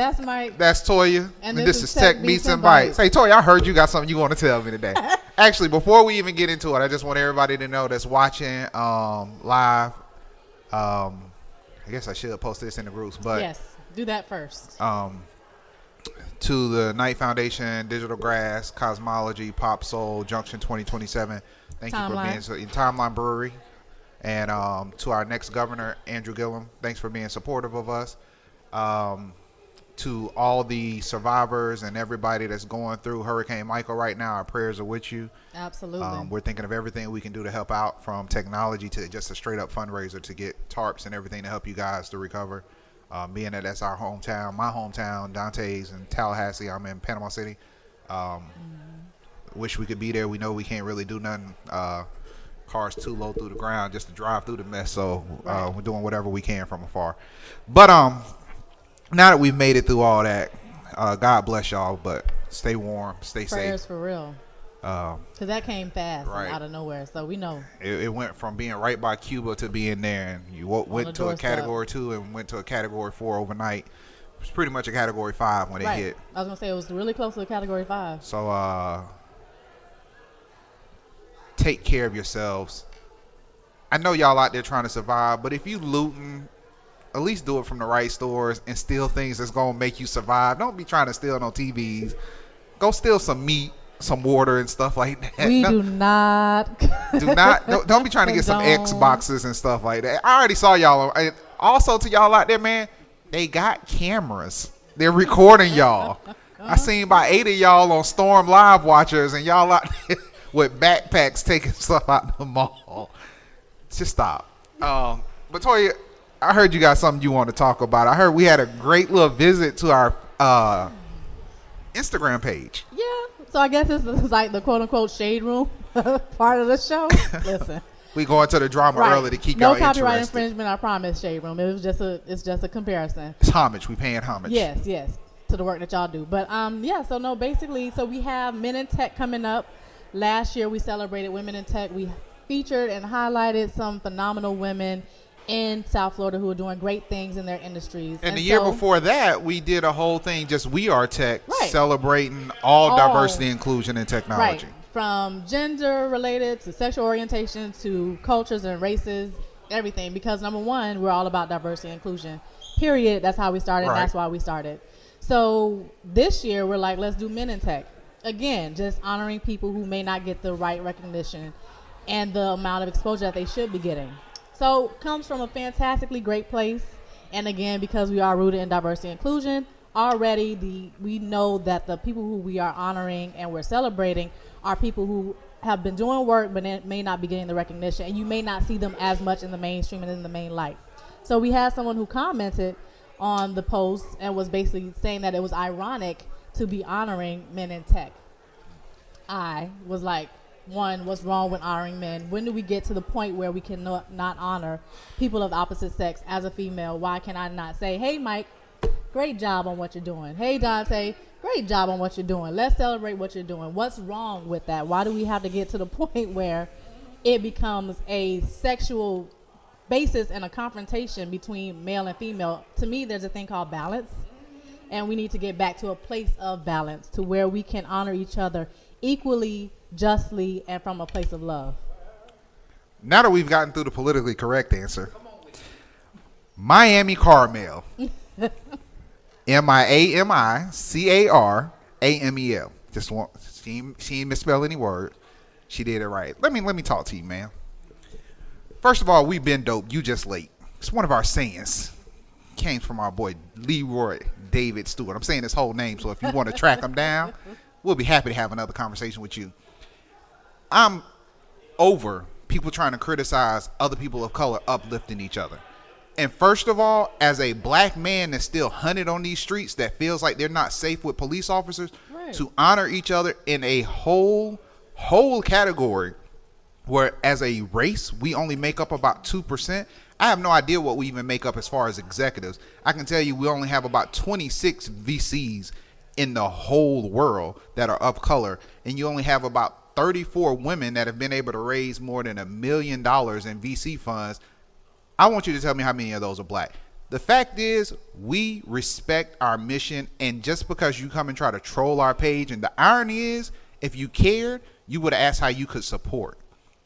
That's Mike. That's Toya. And this is Tech Beats and Bytes. Hey, Toya, I heard you got something you want to tell me today. Actually, before we even get into it, I just want everybody to know that's watching live. I guess I should post this in the groups, but yes, do that first. To the Knight Foundation, Digital Grass, Cosmology, Pop Soul, Junction 2027. Thank you for being in Timeline Brewery. And to our next governor, Andrew Gillum, thanks for being supportive of us. To all the survivors and everybody that's going through Hurricane Michael right now, our prayers are with you. Absolutely. We're thinking of everything we can do to help out, from technology to just a straight up fundraiser to get tarps and everything to help you guys to recover. Being that that's our hometown, my hometown, Dante's in Tallahassee. I'm in Panama City. Wish we could be there. We know we can't really do nothing. Cars too low through the ground just to drive through the mess. So we're doing whatever we can from afar. But now that we've made it through all that, God bless y'all. But stay warm, stay safe. Prayers for real. Because that came fast and out of nowhere, so we know. It went from being right by Cuba to being there, and you went to a Category 2 and went to a Category 4 overnight. It was pretty much a Category 5 when it hit. I was going to say it was really close to a Category 5. So take care of yourselves. I know y'all out there trying to survive, but if you looting, at least do it from the right stores and steal things that's going to make you survive. Don't be trying to steal no TVs. Go steal some meat, some water and stuff like that. We do not. Don't be trying to get some Xboxes and stuff like that. I already saw y'all. And also to y'all out there, man, they got cameras. They're recording y'all. I seen about 8 of y'all on Storm Live Watchers, and y'all out there with backpacks taking stuff out the mall. Just stop. But Toya, I heard you got something you want to talk about. I heard we had a great little visit to our Instagram page. Yeah. So I guess this is like the quote unquote shade room part of the show. Listen. We go into the drama early to keep y'all interested. No copyright infringement, I promise, shade room. It's just a comparison. It's homage. We paying homage. Yes, to the work that y'all do. But so no, basically, so we have Minitek coming up. Last year we celebrated Women in Tech. We featured and highlighted some phenomenal women in South Florida who are doing great things in their industries. And the year before that, we did a whole thing, just We Are Tech, celebrating all diversity, inclusion, and technology. Right. From gender related to sexual orientation to cultures and races, everything. Because number one, we're all about diversity and inclusion. Period. That's how we started. And that's why we started. So this year, we're like, let's do Men in Tech. Again, just honoring people who may not get the right recognition and the amount of exposure that they should be getting. So comes from a fantastically great place. And again, because we are rooted in diversity and inclusion, already we know that the people who we are honoring and we're celebrating are people who have been doing work but may not be getting the recognition, and you may not see them as much in the mainstream and in the main light. So we had someone who commented on the post and was basically saying that it was ironic to be honoring Men in Tech. I was like, one, what's wrong with honoring men? When do we get to the point where we can not honor people of the opposite sex as a female? Why can I not say, hey, Mike, great job on what you're doing. Hey, Dante, great job on what you're doing. Let's celebrate what you're doing. What's wrong with that? Why do we have to get to the point where it becomes a sexual basis and a confrontation between male and female? To me, there's a thing called balance, and we need to get back to a place of balance to where we can honor each other equally, justly, and from a place of love. Now that we've gotten through the politically correct answer, Miami Carmel. MIAMICARAMEL. She ain't misspell any word. She did it right. Let me talk to you, man. First of all, we've been dope. You just late. It's one of our sayings. Came from our boy Leroy David Stewart. I'm saying his whole name, so if you want to track him down, we'll be happy to have another conversation with you. I'm over people trying to criticize other people of color uplifting each other. And first of all, as a black man that's still hunted on these streets that feels like they're not safe with police officers, to honor each other in a whole category where as a race, we only make up about 2%. I have no idea what we even make up as far as executives. I can tell you we only have about 26 VCs in the whole world that are of color. And you only have about 34 women that have been able to raise more than $1 million in VC funds. I want you to tell me how many of those are black. The fact is, we respect our mission, and just because you come and try to troll our page, and the irony is, if you cared, you would have asked how you could support.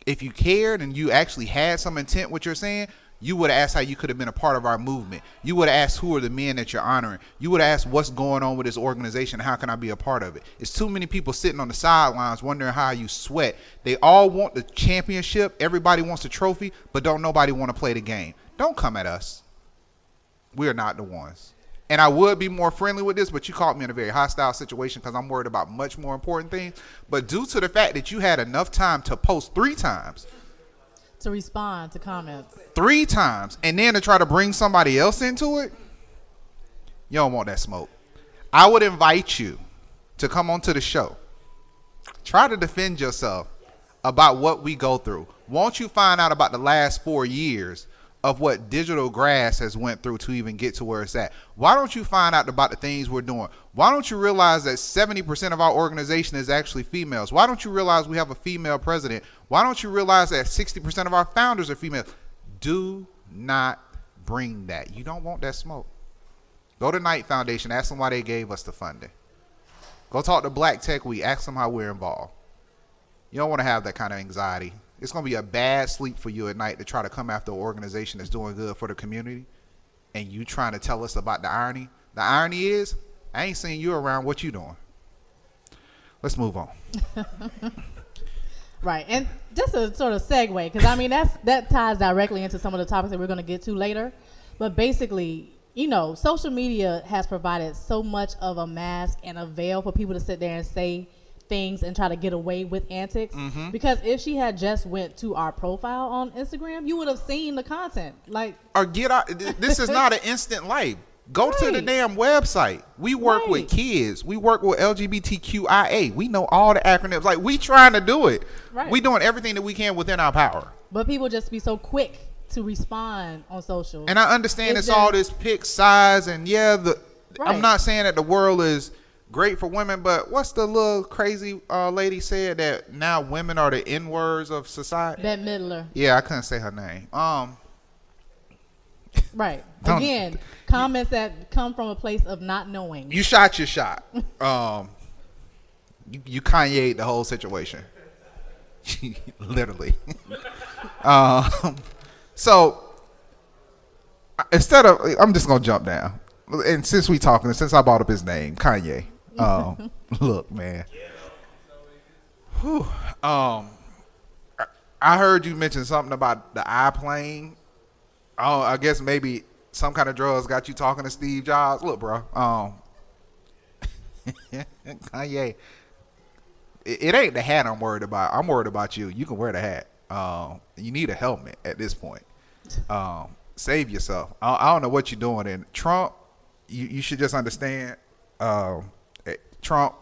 If you cared and you actually had some intent what you're saying, you would have asked how you could have been a part of our movement. You would have asked who are the men that you're honoring. You would have asked what's going on with this organization, how can I be a part of it? It's too many people sitting on the sidelines wondering how you sweat. They all want the championship. Everybody wants the trophy, but don't nobody want to play the game. Don't come at us. We are not the ones. And I would be more friendly with this, but you caught me in a very hostile situation because I'm worried about much more important things. But due to the fact that you had enough time to post 3 times. To respond to comments. 3 times. And then to try to bring somebody else into it. You don't want that smoke. I would invite you to come onto the show. Try to defend yourself about what we go through. Won't you find out about the last 4 years of what digital grass has went through to even get to where it's at? Why don't you find out about the things we're doing? Why don't you realize that 70% of our organization is actually females? Why don't you realize we have a female president? Why don't you realize that 60% of our founders are females? Do not bring that. You don't want that smoke. Go to Knight Foundation. Ask them why they gave us the funding. Go talk to Black Tech Week. Ask them how we're involved. You don't want to have that kind of anxiety. It's going to be a bad sleep for you at night to try to come after an organization that's doing good for the community, and you trying to tell us about the irony. The irony is, I ain't seeing you around. What you doing? Let's move on. Right. And just a sort of segue, because, I mean, that ties directly into some of the topics that we're going to get to later. But basically, you know, social media has provided so much of a mask and a veil for people to sit there and say things and try to get away with antics. Because if she had just went to our profile on Instagram, you would have seen the content. Like, or get out. This is not an instant life. Go to the damn website. We work with kids. We work with LGBTQIA. We know all the acronyms. Like, we trying to do it. We doing everything that we can within our power. But people just be so quick to respond on social. And I understand it's all this pick size, and I'm not saying that the world is great for women, but what's the little crazy lady said that now women are the N-words of society? Bette Midler. Yeah, I couldn't say her name. Right. Again, comments that come from a place of not knowing. You shot your shot. You Kanye the whole situation. Literally. So instead of, I'm just gonna jump down. And since we talking, since I brought up his name, Kanye. Look, man. Whew. I heard you mention something about the iPlane. Oh, I guess maybe some kind of drugs got you talking to Steve Jobs. Look, bro. Kanye. It ain't the hat I'm worried about. I'm worried about you. You can wear the hat. You need a helmet at this point. Save yourself. I don't know what you're doing. And Trump, you should just understand. Trump,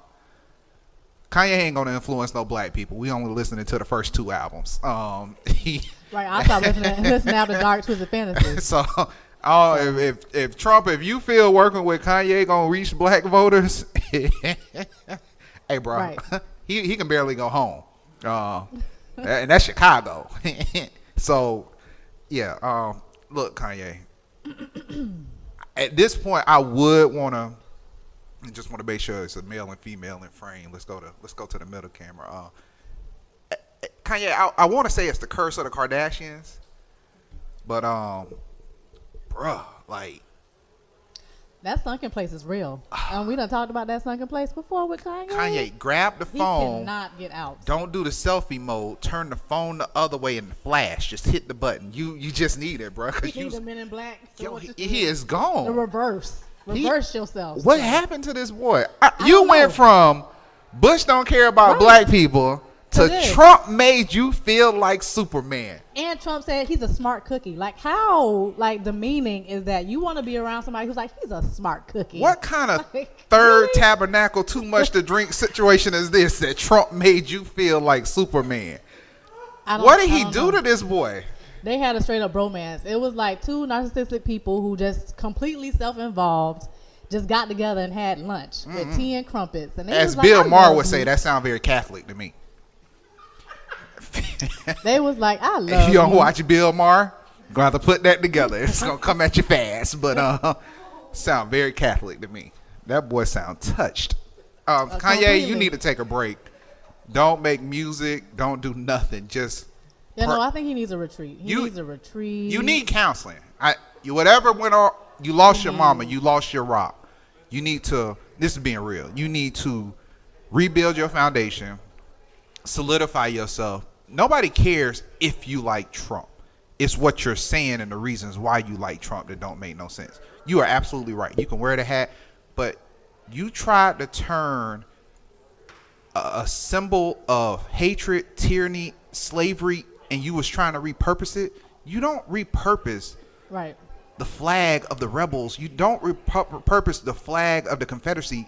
Kanye ain't gonna influence no black people. We only listening to the first 2 albums. Right, I stopped listening after Dark Twisted Fantasy. So, if Trump, if you feel working with Kanye gonna reach black voters, hey, bro, he can barely go home, and that's Chicago. So, yeah, look, Kanye. At this point, I would wanna. I just want to make sure it's a male and female in frame. Let's go to the middle camera. Kanye, I want to say it's the curse of the Kardashians, but bruh, like that sunken place is real. We done talked about that sunken place before with Kanye. Kanye, grab the phone. He cannot get out. Don't do the selfie mode. Turn the phone the other way and flash. Just hit the button. You just need it, bro. You need the Men in Black. Yo, he is gone. The reverse. Reverse yourself. What happened to this boy? You went from Bush don't care about black people to Trump made you feel like Superman. And Trump said he's a smart cookie. Like, how demeaning is that? You want to be around somebody who's like, he's a smart cookie. What kind of third tabernacle too much to drink situation is this that Trump made you feel like Superman? What did he do to this boy? They had a straight up bromance. It was like 2 narcissistic people who just completely self-involved just got together and had lunch with tea and crumpets. And as Bill Maher would say, that sounds very Catholic to me. They was like, I love you. You don't watch Bill Maher? Gonna have to put that together. It's gonna come at you fast, but sound very Catholic to me. That boy sound touched. Kanye, you need to take a break. Don't make music. Don't do nothing. Just I think he needs a retreat. He needs a retreat. You need counseling. Whatever went on. You lost your mama. You lost your rock. You need to. This is being real. You need to rebuild your foundation, solidify yourself. Nobody cares if you like Trump. It's what you're saying and the reasons why you like Trump that don't make no sense. You are absolutely right. You can wear the hat, but you tried to turn a symbol of hatred, tyranny, slavery, and you was trying to repurpose it. You don't repurpose the flag of the rebels. You don't repurpose the flag of the Confederacy.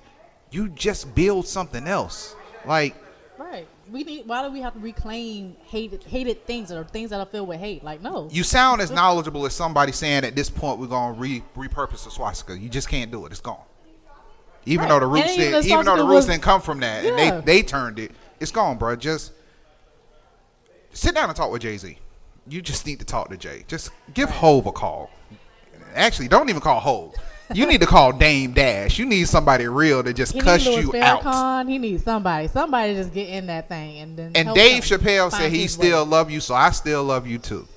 You just build something else. Like, right. Why do we have to reclaim hated things or things that are filled with hate? Like, no. You sound as knowledgeable as somebody saying at this point we're gonna repurpose the swastika. You just can't do it. It's gone. Even though the roots didn't come from that, and they turned it. It's gone, bro. Just sit down and talk with Jay-Z. You just need to talk to Jay. Just give Hove a call. Actually, don't even call Hove. You need to call Dame Dash. You need somebody real to just cuss you out. He needs somebody to just get in that thing and then. And Dave Chappelle said he still love you, so I still love you too.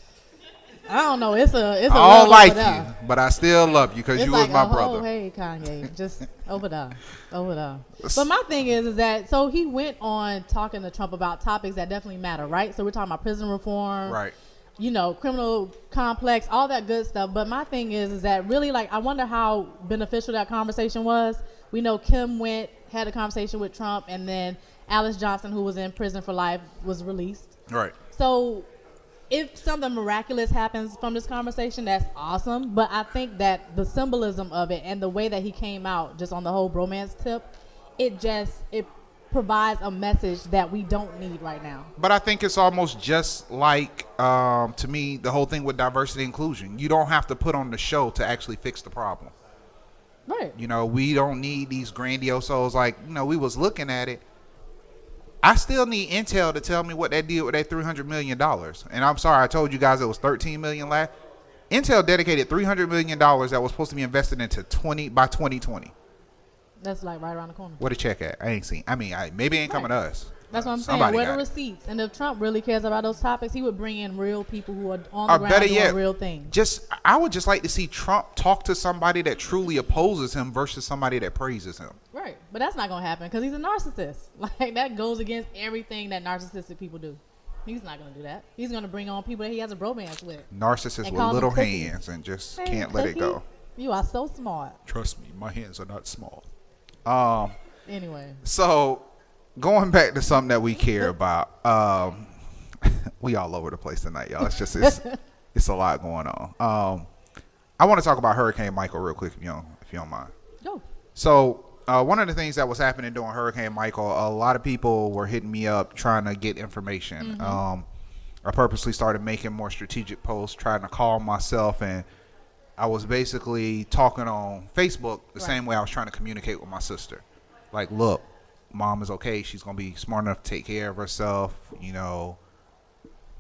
I don't know. It's a. I don't like you, but I still love you because you was my brother. Oh, hey Kanye, just over there. But my thing is that so he went on talking to Trump about topics that definitely matter, right? So we're talking about prison reform, right? Criminal complex, all that good stuff. But my thing is that really, like, I wonder how beneficial that conversation was. We know Kim had a conversation with Trump, and then Alice Johnson, who was in prison for life, was released. Right. So if something miraculous happens from this conversation, that's awesome. But I think that the symbolism of it and the way that he came out just on the whole bromance tip, it provides a message that we don't need right now. But I think it's almost just like, to me, the whole thing with diversity and inclusion. You don't have to put on the show to actually fix the problem. Right. We don't need these grandiose shows. Like, we was looking at it. I still need Intel to tell me what they did with that $300 million. And I'm sorry, I told you guys it was $13 million last. Intel dedicated $300 million that was supposed to be invested into by 2020. That's like right around the corner. Where the check at? I ain't seen. I mean, maybe it ain't coming to us. That's what I'm saying. Where the receipts? And if Trump really cares about those topics, he would bring in real people who are on the ground doing real things. I would just like to see Trump talk to somebody that truly opposes him versus somebody that praises him. Right, but that's not gonna happen because he's a narcissist. Like, that goes against everything that narcissistic people do. He's not gonna do that. He's gonna bring on people that he has a bromance with. Narcissists with little hands and just can't let it go. You are so smart. Trust me, my hands are not small. Anyway. So, going back to something that we care about, we all over the place tonight, y'all. It's a lot going on. I want to talk about Hurricane Michael real quick, if you don't mind. Go. So, one of the things that was happening during Hurricane Michael, a lot of people were hitting me up trying to get information. Mm-hmm. I purposely started making more strategic posts, trying to call myself, and I was basically talking on Facebook the same way I was trying to communicate with my sister. Like, look, mom is okay. She's going to be smart enough to take care of herself.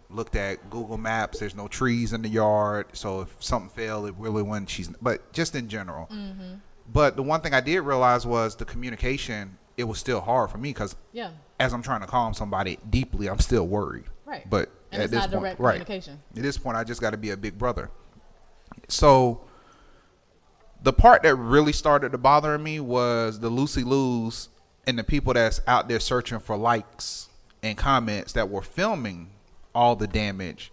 Looked at Google Maps. There's no trees in the yard. So if something failed, it really wouldn't. But just in general. Mm-hmm. But the one thing I did realize was the communication, it was still hard for me because as I'm trying to calm somebody deeply, I'm still worried. Right. But and at this point, communication. At this point, I just got to be a big brother. So the part that really started to bother me was the loosey-loos and the people that's out there searching for likes and comments that were filming all the damage.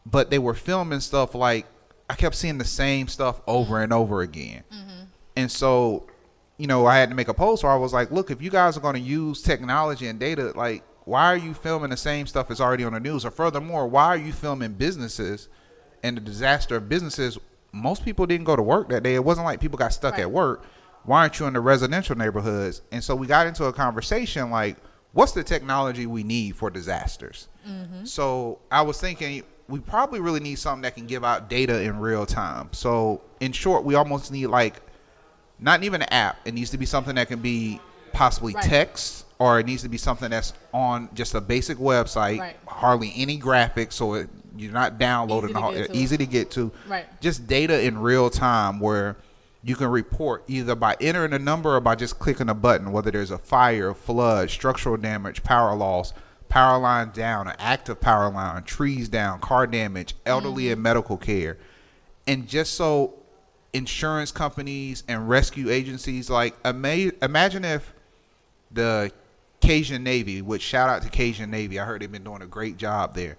But they were filming stuff like, I kept seeing the same stuff over and over again. Mm-hmm. And so, I had to make a post where I was like, look, if you guys are going to use technology and data, like, why are you filming the same stuff that's already on the news? Or furthermore, why are you filming businesses and the disaster of businesses? Most people didn't go to work that day. It wasn't like people got stuck at work. Why aren't you in the residential neighborhoods? And so we got into a conversation like, what's the technology we need for disasters? Mm-hmm. So I was thinking we probably really need something that can give out data in real time. So in short, we almost need not even an app. It needs to be something that can be possibly text, or it needs to be something that's on just a basic website, hardly any graphics, so You're not downloading easy to get to. Right. Just data in real time where you can report either by entering a number or by just clicking a button, whether there's a fire, flood, structural damage, power loss, power line down, an active power line, trees down, car damage, elderly and medical care. And just so insurance companies and rescue agencies, like imagine if the Cajun Navy, which shout out to Cajun Navy, I heard they've been doing a great job there.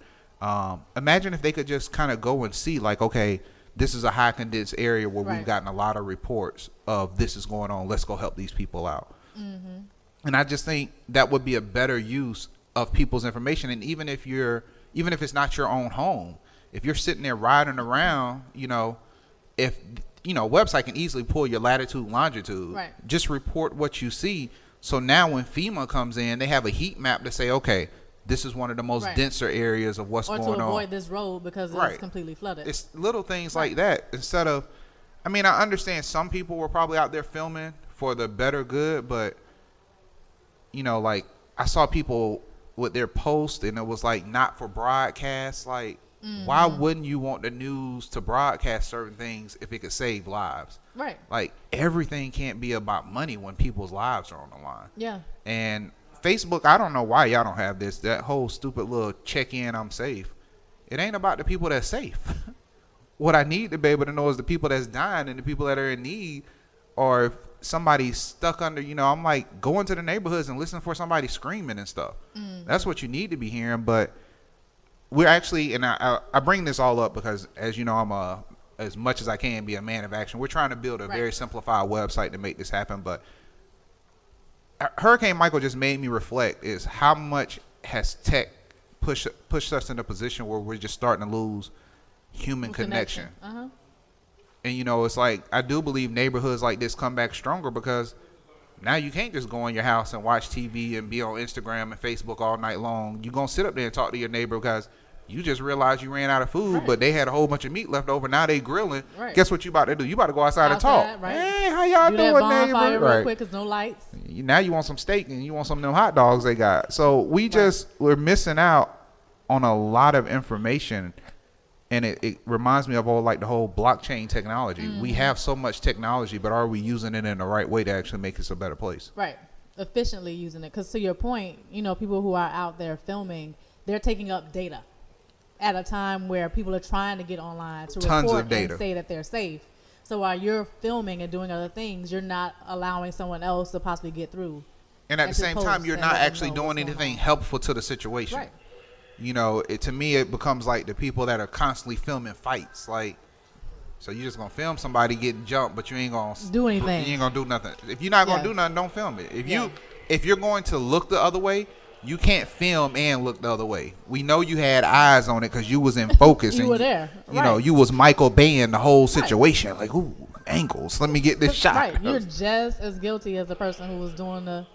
Imagine if they could just kind of go and see, like, okay, this is a high condensed area where we've gotten a lot of reports of this is going on. Let's go help these people out. And I just think that would be a better use of people's information. And even if it's not your own home, if you're sitting there riding around, if website can easily pull your latitude, longitude, just report what you see. So now when FEMA comes in, they have a heat map to say, okay, this is one of the most denser areas of what's going on. Or to avoid this road because it's completely flooded. It's little things like that. Instead of, I understand some people were probably out there filming for the better good, but, like I saw people with their posts and it was like not for broadcast. Like, why wouldn't you want the news to broadcast certain things if it could save lives? Right. Like, everything can't be about money when people's lives are on the line. Yeah. And Facebook, I don't know why y'all don't have this. That whole stupid little check-in, I'm safe. It ain't about the people that's safe. What I need to be able to know is the people that's dying and the people that are in need, or if somebody's stuck under, I'm like, go into the neighborhoods and listen for somebody screaming and stuff. That's what you need to be hearing. But we're actually, and I bring this all up because, as you know, I'm as much as I can be a man of action. We're trying to build a very simplified website to make this happen. But Hurricane Michael just made me reflect is how much has tech pushed us in a position where we're just starting to lose human connection. And, it's like, I do believe neighborhoods like this come back stronger because now you can't just go in your house and watch TV and be on Instagram and Facebook all night long. You're going to sit up there and talk to your neighbor because you just realized you ran out of food, but they had a whole bunch of meat left over. Now they grilling. Guess what you about to do? You about to go outside and talk. Hey, how y'all doing, neighbor? Real quick, cause no lights. Now you want some steak and you want some of them hot dogs they got. So we're missing out on a lot of information. And it reminds me of the whole blockchain technology. We have so much technology, but are we using it in the right way to actually make us a better place? Right. Efficiently using it. Because to your point, people who are out there filming, they're taking up data at a time where people are trying to get online to report and say that they're safe. So while you're filming and doing other things, you're not allowing someone else to possibly get through. And at the same time, you're not actually doing anything helpful to the situation. Right. To me, it becomes like the people that are constantly filming fights. Like, so you're just going to film somebody getting jumped, but you ain't going to do anything. You ain't going to do nothing. If you're not going to do nothing, don't film it. If you're going to look the other way, you can't film and look the other way. We know you had eyes on it because you was in focus. You were there. You was Michael Baying the whole situation. Like, ooh, angles. Let me get this shot. Right. You're just as guilty as the person who was doing the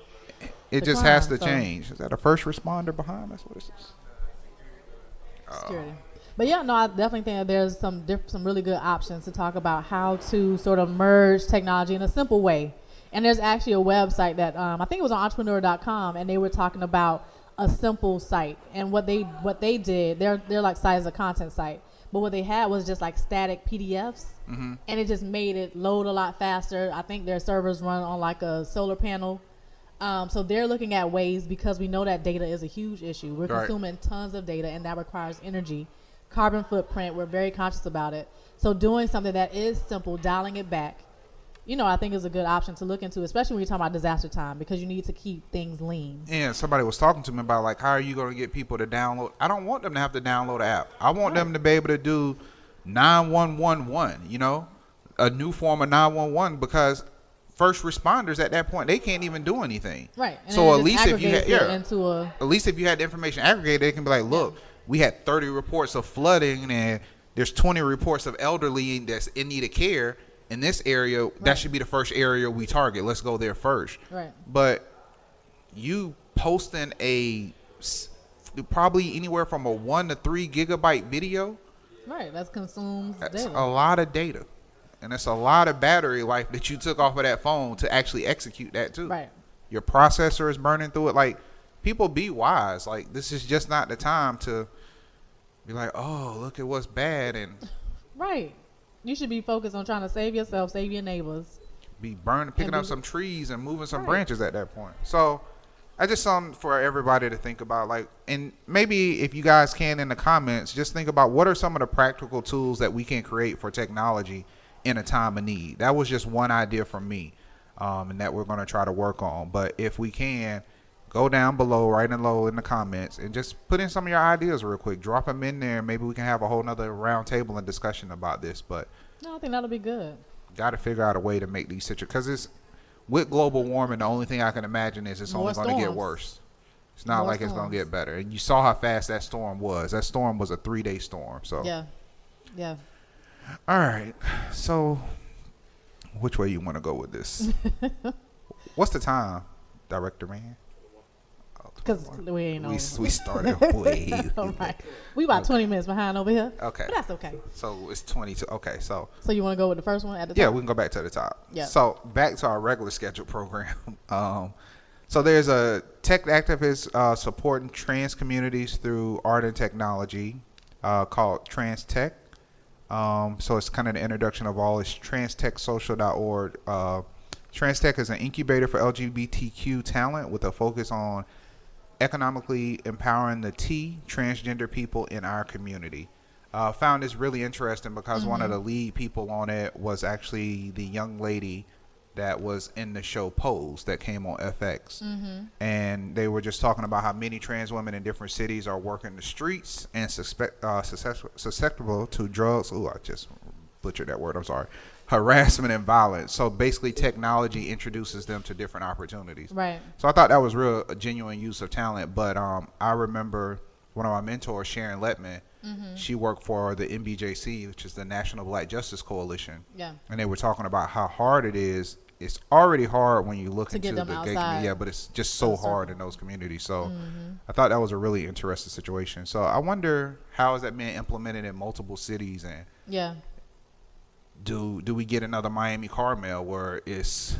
It just has to change. Is that a first responder behind us? What is this? Security. But yeah, no, I definitely think that there's some really good options to talk about how to sort of merge technology in a simple way. And there's actually a website that I think it was on entrepreneur.com, and they were talking about a simple site. And what they did, they're like sites a content site, but what they had was just like static PDFs, and it just made it load a lot faster. I think their servers run on like a solar panel. So they're looking at ways, because we know that data is a huge issue. We're consuming tons of data, and that requires energy. Carbon footprint, we're very conscious about it. So doing something that is simple, dialing it back, I think is a good option to look into, especially when you're talking about disaster time, because you need to keep things lean. Yeah, somebody was talking to me about, like, how are you going to get people to download? I don't want them to have to download the app. I want them to be able to do 9111, a new form of 911, because first responders at that point, they can't even do anything. Right. And so at least if you had at least if you had the information aggregated, they can be like, look, we had 30 reports of flooding and there's 20 reports of elderly that's in need of care in this area. That should be the first area we target. Let's go there first. Right. But you posting probably anywhere from a 1 to 3 gigabyte video. Right. That's consumes that's data. A lot of data. And it's a lot of battery life that you took off of that phone to actually execute that too. Right. Your processor is burning through it. Like, people be wise. Like, this is just not the time to be like, oh, look at what's bad, and right. You should be focused on trying to save yourself, save your neighbors. Be picking up some trees and moving some right. branches at that point. So I just something for everybody to think about, like, and maybe if you guys can in the comments, just think about what are some of the practical tools that we can create for technology in a time of need. That was just one idea from me, and that we're going to try to work on. But if we can, go down below, right and low in the comments, and just put in some of your ideas real quick. Drop them in there. Maybe we can have a whole nother round table and discussion about this. But no, I think that'll be good. Got to figure out a way to make these situations, because it's with global warming, the only thing I can imagine is it's only going to get worse. It's not like it's going to get better. And you saw how fast that storm was. That storm was a 3-day storm. So yeah. All right. So which way you want to go with this? What's the time, Director Man? Because we ain't over. We started way. Right. We about 20 minutes behind over here. Okay. But that's okay. So it's 22. Okay. So you want to go with the first one at the top? Yeah, we can go back to the top. Yeah. So back to our regular scheduled program. So there's a tech activist supporting trans communities through art and technology called Trans Tech. So it's kind of the introduction of all. It's transtechsocial.org. Trans Tech is an incubator for LGBTQ talent with a focus on economically empowering the transgender people in our community. Found this really interesting because one of the lead people on it was actually the young lady that was in the show Pose that came on FX. And they were just talking about how many trans women in different cities are working the streets and susceptible to drugs. Oh, I just butchered that word. I'm sorry. Harassment and violence. So basically technology introduces them to different opportunities. Right. So I thought that was real a genuine use of talent. But I remember one of my mentors, Sharon Letman, she worked for the NBJC, which is the National Black Justice Coalition. Yeah. And they were talking about how hard it is. It's already hard when you look to into the gay community. Yeah, but it's just so hard in those communities. So I thought that was a really interesting situation. So I wonder, how is that being implemented in multiple cities? And yeah. Do we get another Miami Carmel where it's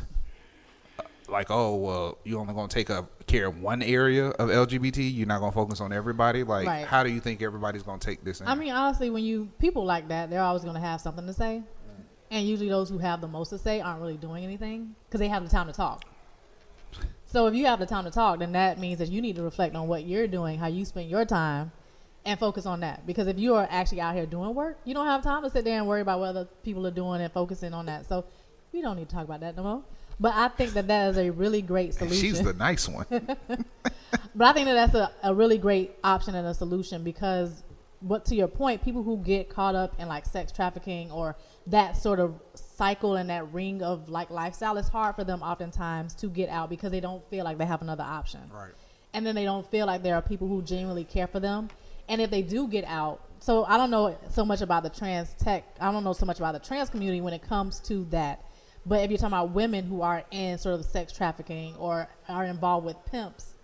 like, oh, well, you only going to take care of one area of LGBT? You're not going to focus on everybody? Like, right. How do you think everybody's going to take this in? I mean, honestly, when people like that, they're always going to have something to say. And usually those who have the most to say aren't really doing anything because they have the time to talk. So if you have the time to talk, then that means that you need to reflect on what you're doing, how you spend your time, and focus on that. Because if you are actually out here doing work, you don't have time to sit there and worry about what other people are doing and focusing on that. So we don't need to talk about that no more. But I think that is a really great solution. She's the nice one. But I think that that's a really great option and a solution because, but to your point, people who get caught up in like sex trafficking or that sort of cycle and that ring of like lifestyle, it's hard for them oftentimes to get out because they don't feel like they have another option. Right. And then they don't feel like there are people who genuinely care for them. And if they do get out, so I don't know so much about the trans tech. I don't know so much about the trans community when it comes to that. But if you're talking about women who are in sort of sex trafficking or are involved with pimps,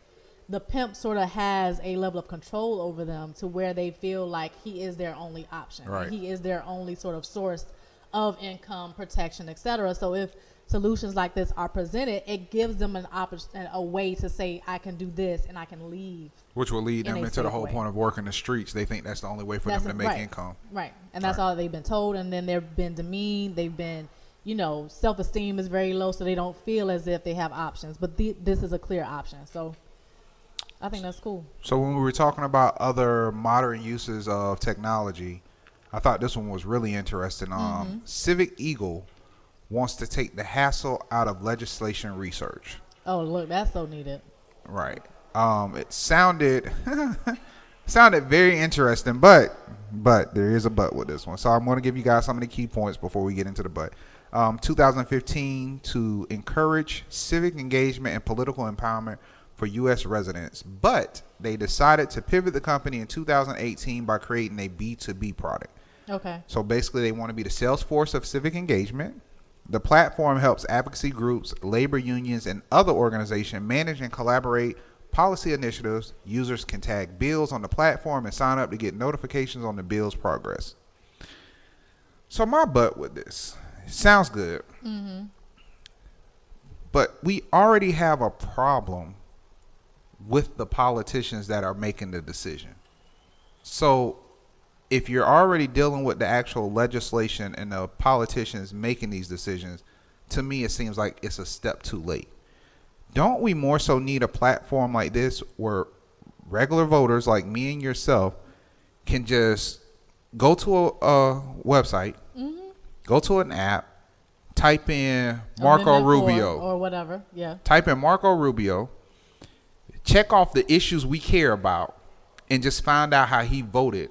the pimp sort of has a level of control over them to where they feel like he is their only option. Right. He is their only sort of source of income, protection, etc. So if solutions like this are presented, it gives them a way to say, I can do this and I can leave. Which will lead them into the whole point of working the streets. They think that's the only way for them to make income. Right. And that's all they've been told. And then they've been demeaned. They've been, self-esteem is very low, so they don't feel as if they have options. But this is a clear option. So I think that's cool. So when we were talking about other modern uses of technology, I thought this one was really interesting. Civic Eagle wants to take the hassle out of legislation research. Oh, look, that's so needed. Right. It sounded very interesting, but there is a but with this one. So I'm going to give you guys some of the key points before we get into the but. 2015 to encourage civic engagement and political empowerment for U.S. residents, but they decided to pivot the company in 2018 by creating a B2B product. Okay. So basically they want to be the Salesforce of civic engagement. The platform helps advocacy groups, labor unions, and other organizations manage and collaborate policy initiatives. Users can tag bills on the platform and sign up to get notifications on the bill's progress. So my butt with this, it sounds good, but we already have a problem with the politicians that are making the decision. So if you're already dealing with the actual legislation and the politicians making these decisions, to me it seems like it's a step too late. Don't we more so need a platform like this where regular voters like me and yourself can just go to a website, go to an app, type in Marco Rubio or whatever, type in Marco Rubio, check off the issues we care about, and just find out how he voted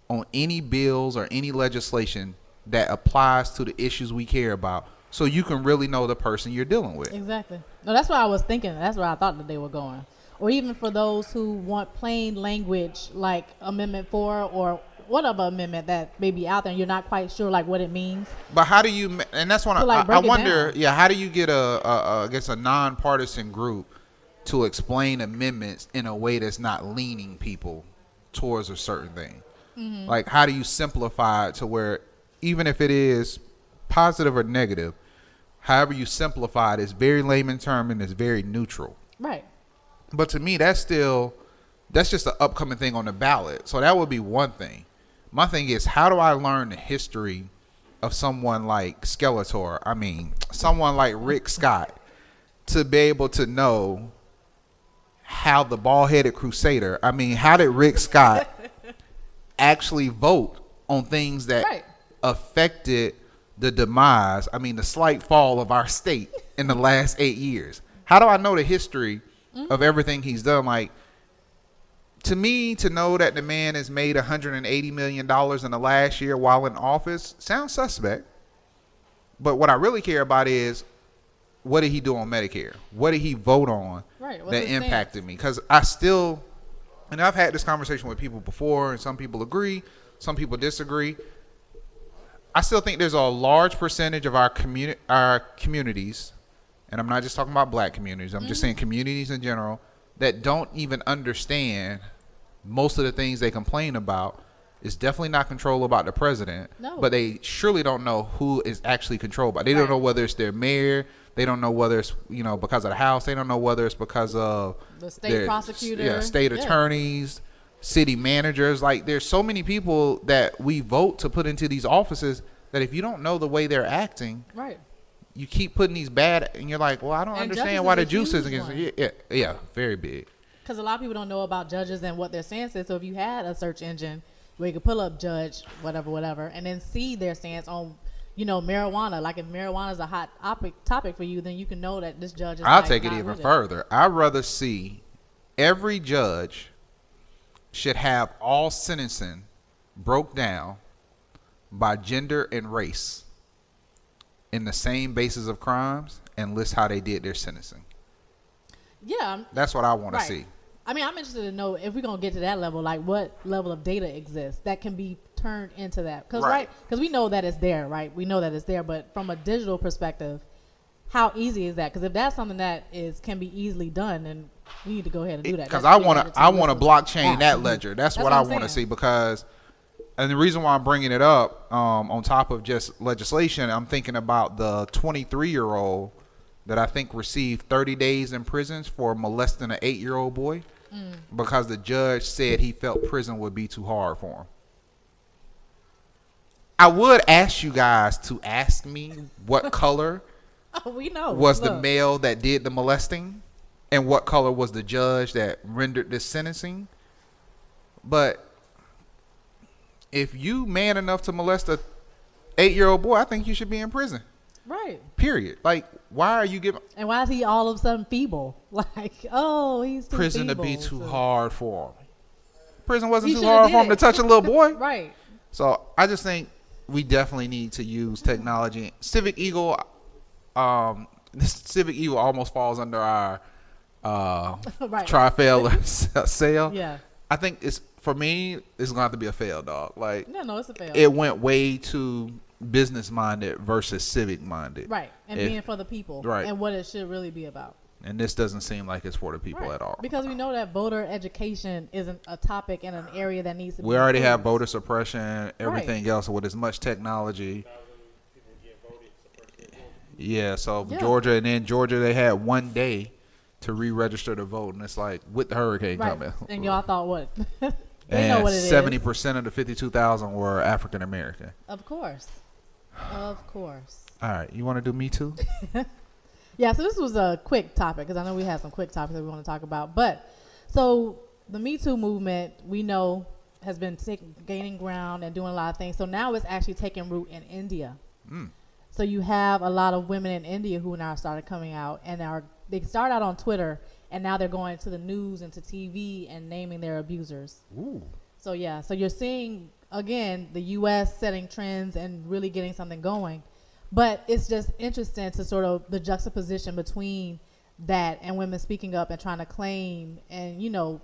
on any bills or any legislation that applies to the issues we care about, so you can really know the person you're dealing with. Exactly. No, that's what I was thinking. That's where I thought that they were going. Or even for those who want plain language like Amendment 4 or whatever amendment that may be out there and you're not quite sure like what it means. But how do you, and that's what I wonder, how do you get I guess a nonpartisan group to explain amendments in a way that's not leaning people towards a certain thing? Like, how do you simplify it to where, even if it is positive or negative, however you simplify it, it's very layman term and it's very neutral. Right. But to me, that's just an upcoming thing on the ballot. So that would be one thing. My thing is, how do I learn the history of someone like Skeletor? I mean, someone like Rick Scott, to be able to know how the bald-headed crusader, I mean, how did Rick Scott actually vote on things that affected the demise, I mean, the slight fall of our state in the last 8 years? How do I know the history of everything he's done? Like, to me, to know that the man has made $180 million in the last year while in office sounds suspect. But what I really care about is, what did he do on Medicare? What did he vote on that impacted me? Because I still, and I've had this conversation with people before, and some people agree, some people disagree. I still think there's a large percentage of our communities, and I'm not just talking about black communities, I'm just saying communities in general, that don't even understand most of the things they complain about. It's definitely not control about the president, but they surely don't know who is actually controlled by. They don't know whether it's their mayor. They don't know whether it's, because of the House. They don't know whether it's because of the state prosecutor, state attorneys, city managers. Like, there's so many people that we vote to put into these offices that if you don't know the way they're acting, you keep putting these bad, and you're like, well, I don't understand why the juice isn't against. Yeah, very big. Because a lot of people don't know about judges and what their stance is. So if you had a search engine where you could pull up judge, whatever, and then see their stance on, marijuana. Like, if marijuana is a hot topic for you, then you can know that this judge is. I'll take it even further. I'd rather see every judge should have all sentencing broke down by gender and race in the same basis of crimes and list how they did their sentencing. Yeah. That's what I want to see. I mean, I'm interested to know if we're going to get to that level, like what level of data exists that can be turned into that. Because we know that it's there, right? We know that it's there. But from a digital perspective, how easy is that? Because if that's something that can be easily done, then we need to go ahead and do that. Because I want to blockchain that ledger. That's what I want to see. Because, and the reason why I'm bringing it up, on top of just legislation, I'm thinking about the 23-year-old that I think received 30 days in prison for molesting an 8-year-old boy. Because the judge said he felt prison would be too hard for him. I would ask you guys to ask me what color was the male that did the molesting, and what color was the judge that rendered this sentencing. But if you man enough to molest a 8-year-old boy, I think you should be in prison. Right. Period. Like, why are you giving? And why is he all of a sudden feeble? Like, he's too prison feeble to be too hard for him. Prison wasn't too hard for him to touch a little boy. Right. So I just think we definitely need to use technology. Civic Eagle, this Civic Eagle almost falls under our tri-fail sale. Yeah. I think for me, it's gonna have to be a fail, dog. Like, no, it's a fail. It went way too business minded versus civic minded. Right. And being for the people. Right. And what it should really be about. And this doesn't seem like it's for the people at all. Because we know that voter education isn't a topic in an area that needs to be. We already have voter suppression, everything else with as much technology. Yeah, so Georgia, they had 1 day to re-register to vote, and it's like with the hurricane coming. And y'all thought what? They know what it is. 70% of the 52,000 were African American. Of course. Of course. All right. You want to do Me Too? Yeah, so this was a quick topic because I know we have some quick topics that we want to talk about. But so the Me Too movement, we know, has been gaining ground and doing a lot of things. So now it's actually taking root in India. So you have a lot of women in India who now started coming out and they start out on Twitter and now they're going to the news and to TV and naming their abusers. Ooh. So yeah, so you're seeing again the U.S. setting trends and really getting something going. But it's just interesting to sort of the juxtaposition between that and women speaking up and trying to claim and, you know,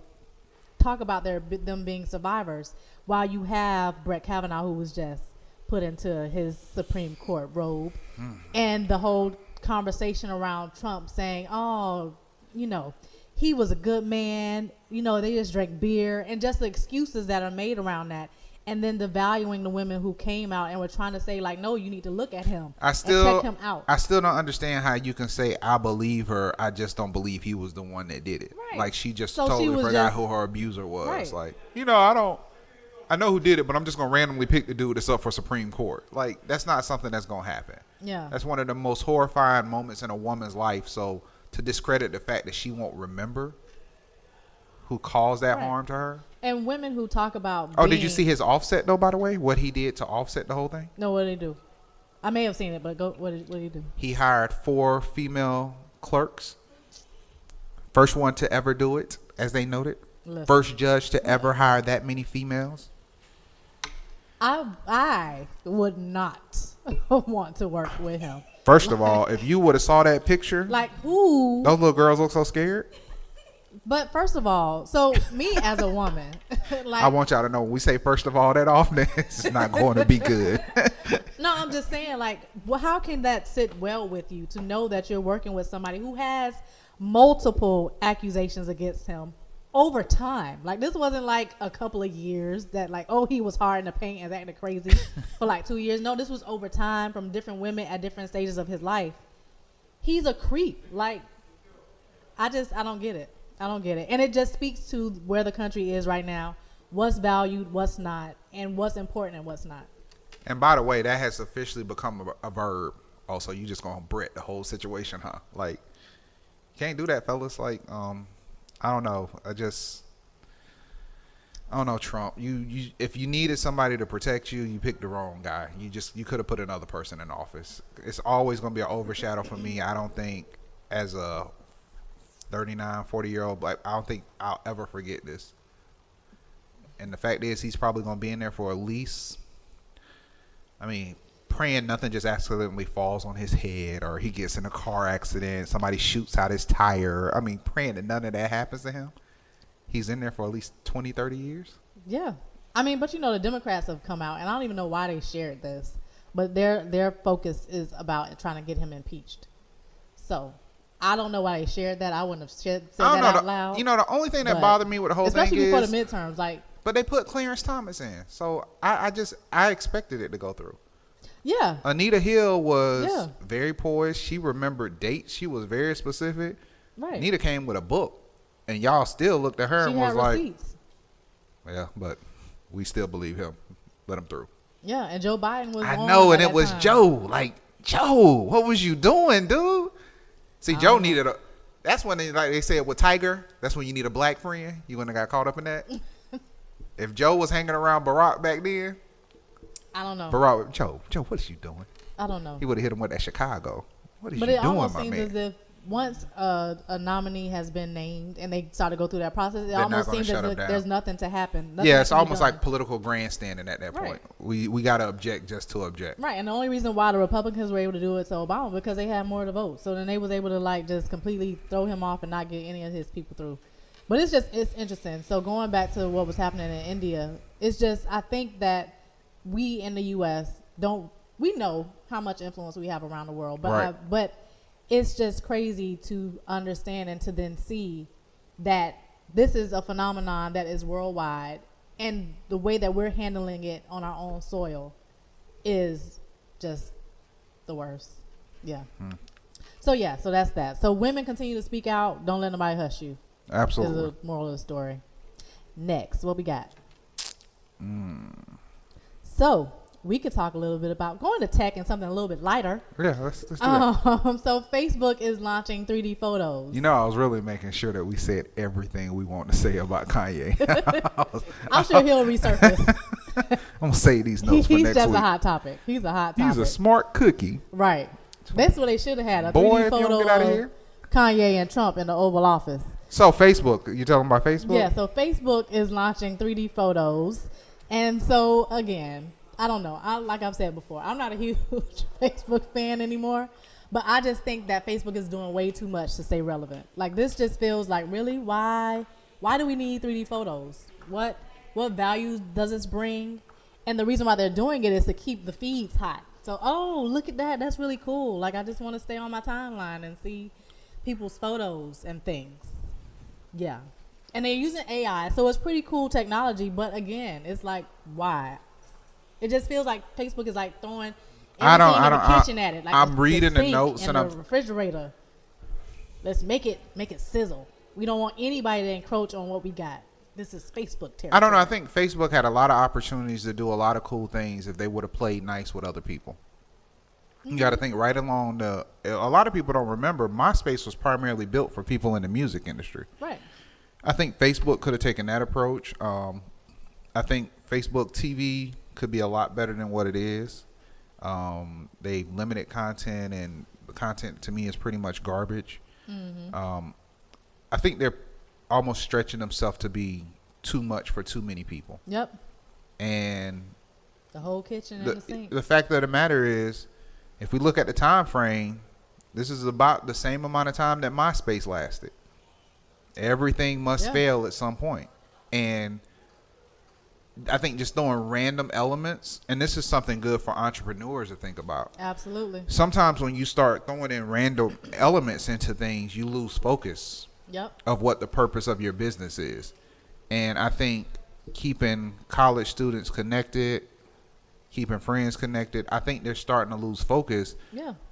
talk about them being survivors while you have Brett Kavanaugh, who was just put into his Supreme Court robe, and the whole conversation around Trump saying, oh, you know, he was a good man, you know, they just drank beer, and just the excuses that are made around that. And then devaluing the women who came out and were trying to say, like, no, you need to look at him and check him out. I still don't understand how you can say, I believe her. I just don't believe he was the one that did it. Right. Like, she just totally forgot who her abuser was. Right. Like, you know, I know who did it, but I'm just going to randomly pick the dude that's up for Supreme Court. Like, that's not something that's going to happen. Yeah. That's one of the most horrifying moments in a woman's life. So to discredit the fact that she won't remember who caused that harm to her. And women who talk about did you see his offset, though, by the way? What he did to offset the whole thing? No, what did he do? I may have seen it, but what did he do? He hired 4 female clerks. First one to ever do it, as they noted. Listen. First judge to ever hire that many females. I would not want to work with him. First of all, if you would have saw that picture. Like who? Those little girls look so scared. But first of all, so me as a woman, like, I want y'all to know when we say first of all that often, it's not going to be good. No, I'm just saying, like, well, how can that sit well with you to know that you're working with somebody who has multiple accusations against him over time? Like, this wasn't like a couple of years that, like, oh, he was hard in the paint and acting crazy for like 2 years. No, this was over time from different women at different stages of his life. He's a creep. Like, I don't get it. I don't get it. And it just speaks to where the country is right now, what's valued, what's not, and what's important and what's not. And by the way, that has officially become a verb. Also, you just going to Brett the whole situation, huh? Like, can't do that, fellas. Like, I don't know. I don't know, Trump. You if you needed somebody to protect you, you picked the wrong guy. You could have put another person in office. It's always going to be an overshadow for me. I don't think as a 39, 40-year-old black, I don't think I'll ever forget this. And the fact is, he's probably going to be in there for at least, I mean, praying nothing just accidentally falls on his head or he gets in a car accident, somebody shoots out his tire. I mean, praying that none of that happens to him. He's in there for at least 20, 30 years. Yeah. I mean, but you know, the Democrats have come out, and I don't even know why they shared this, but their focus is about trying to get him impeached. So I don't know why they shared that. I wouldn't have said that out loud. You know, the only thing that bothered me with the whole thing is, especially before the midterms, like. But they put Clarence Thomas in, so I expected it to go through. Yeah. Anita Hill was very poised. She remembered dates. She was very specific. Right. Anita came with a book, and y'all still looked at her and was like, receipts. Yeah, but we still believe him. Let him through. Yeah, and Joe Biden was. I know, and it was time. Joe. Like, Joe, what was you doing, dude? See, Joe needed a. That's when they said with Tiger. That's when you need a black friend. You wouldn't have got caught up in that. If Joe was hanging around Barack back then, I don't know. Barack, Joe, what is you doing? I don't know. He would have hit him with that Chicago. What is but you it doing, almost my seems man? as if once a nominee has been named and they start to go through that process, it almost seems as if there's nothing to happen. Yeah, it's almost like political grandstanding at that point. We got to object just to object. Right, and the only reason why the Republicans were able to do it to Obama because they had more of the vote. So then they was able to like just completely throw him off and not get any of his people through. But it's interesting. So going back to what was happening in India, it's just I think that we in the U.S. we know how much influence we have around the world, but but it's just crazy to understand and to then see that this is a phenomenon that is worldwide, and the way that we're handling it on our own soil is just the worst. Yeah. So that's that. So women continue to speak out. Don't let nobody hush you. Absolutely. Is the moral of the story. Next, what we got? So we could talk a little bit about going to tech and something a little bit lighter. Yeah, let's do that. So Facebook is launching 3D photos. You know, I was really making sure that we said everything we want to say about Kanye. I'm sure he'll resurface. I'm going to save these notes for next week. He's just a hot topic. He's a hot topic. He's a smart cookie. Right. That's what they should have had. A Boy, 3D photo if you don't get out of here. Kanye and Trump in the Oval Office. So Facebook, you talking about Facebook? Yeah, so Facebook is launching 3D photos. And so, again, I don't know. Like I've said before, I'm not a huge Facebook fan anymore. But I just think that Facebook is doing way too much to stay relevant. Like, this just feels like, really? Why do we need 3D photos? What value does this bring? And the reason why they're doing it is to keep the feeds hot. So, oh, look at that. That's really cool. Like, I just want to stay on my timeline and see people's photos and things. Yeah. And they're using AI, so it's pretty cool technology. But, again, it's like, why? It just feels like Facebook is, like, throwing everything in the kitchen at it. Like I'm reading the notes and the refrigerator. Let's make it sizzle. We don't want anybody to encroach on what we got. This is Facebook territory. I don't know. I think Facebook had a lot of opportunities to do a lot of cool things if they would have played nice with other people. You got to think right along a lot of people don't remember MySpace was primarily built for people in the music industry. Right. I think Facebook could have taken that approach. I think Facebook TV could be a lot better than what it is. They limited content, and the content to me is pretty much garbage. Mm-hmm. I think they're almost stretching themselves to be too much for too many people. Yep. And the whole kitchen and the sink. The fact of the matter is, if we look at the time frame, this is about the same amount of time that MySpace lasted. Everything must fail at some point. And I think just throwing random elements, and this is something good for entrepreneurs to think about. Absolutely. Sometimes when you start throwing in random elements into things, you lose focus of what the purpose of your business is. And I think keeping college students connected, keeping friends connected, I think they're starting to lose focus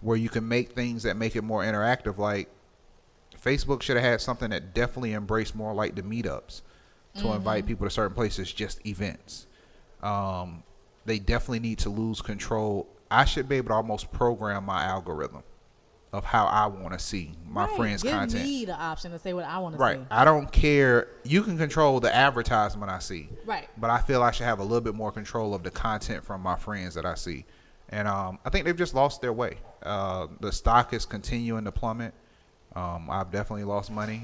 where you can make things that make it more interactive. Like Facebook should have had something that definitely embraced more like the meetups to invite people to certain places, just events. They definitely need to lose control. I should be able to almost program my algorithm of how I want to see my friends' content. Give me the option to say what I want to see. Right. I don't care. You can control the advertisement I see. Right. But I feel I should have a little bit more control of the content from my friends that I see. And I think they've just lost their way. The stock is continuing to plummet. I've definitely lost money.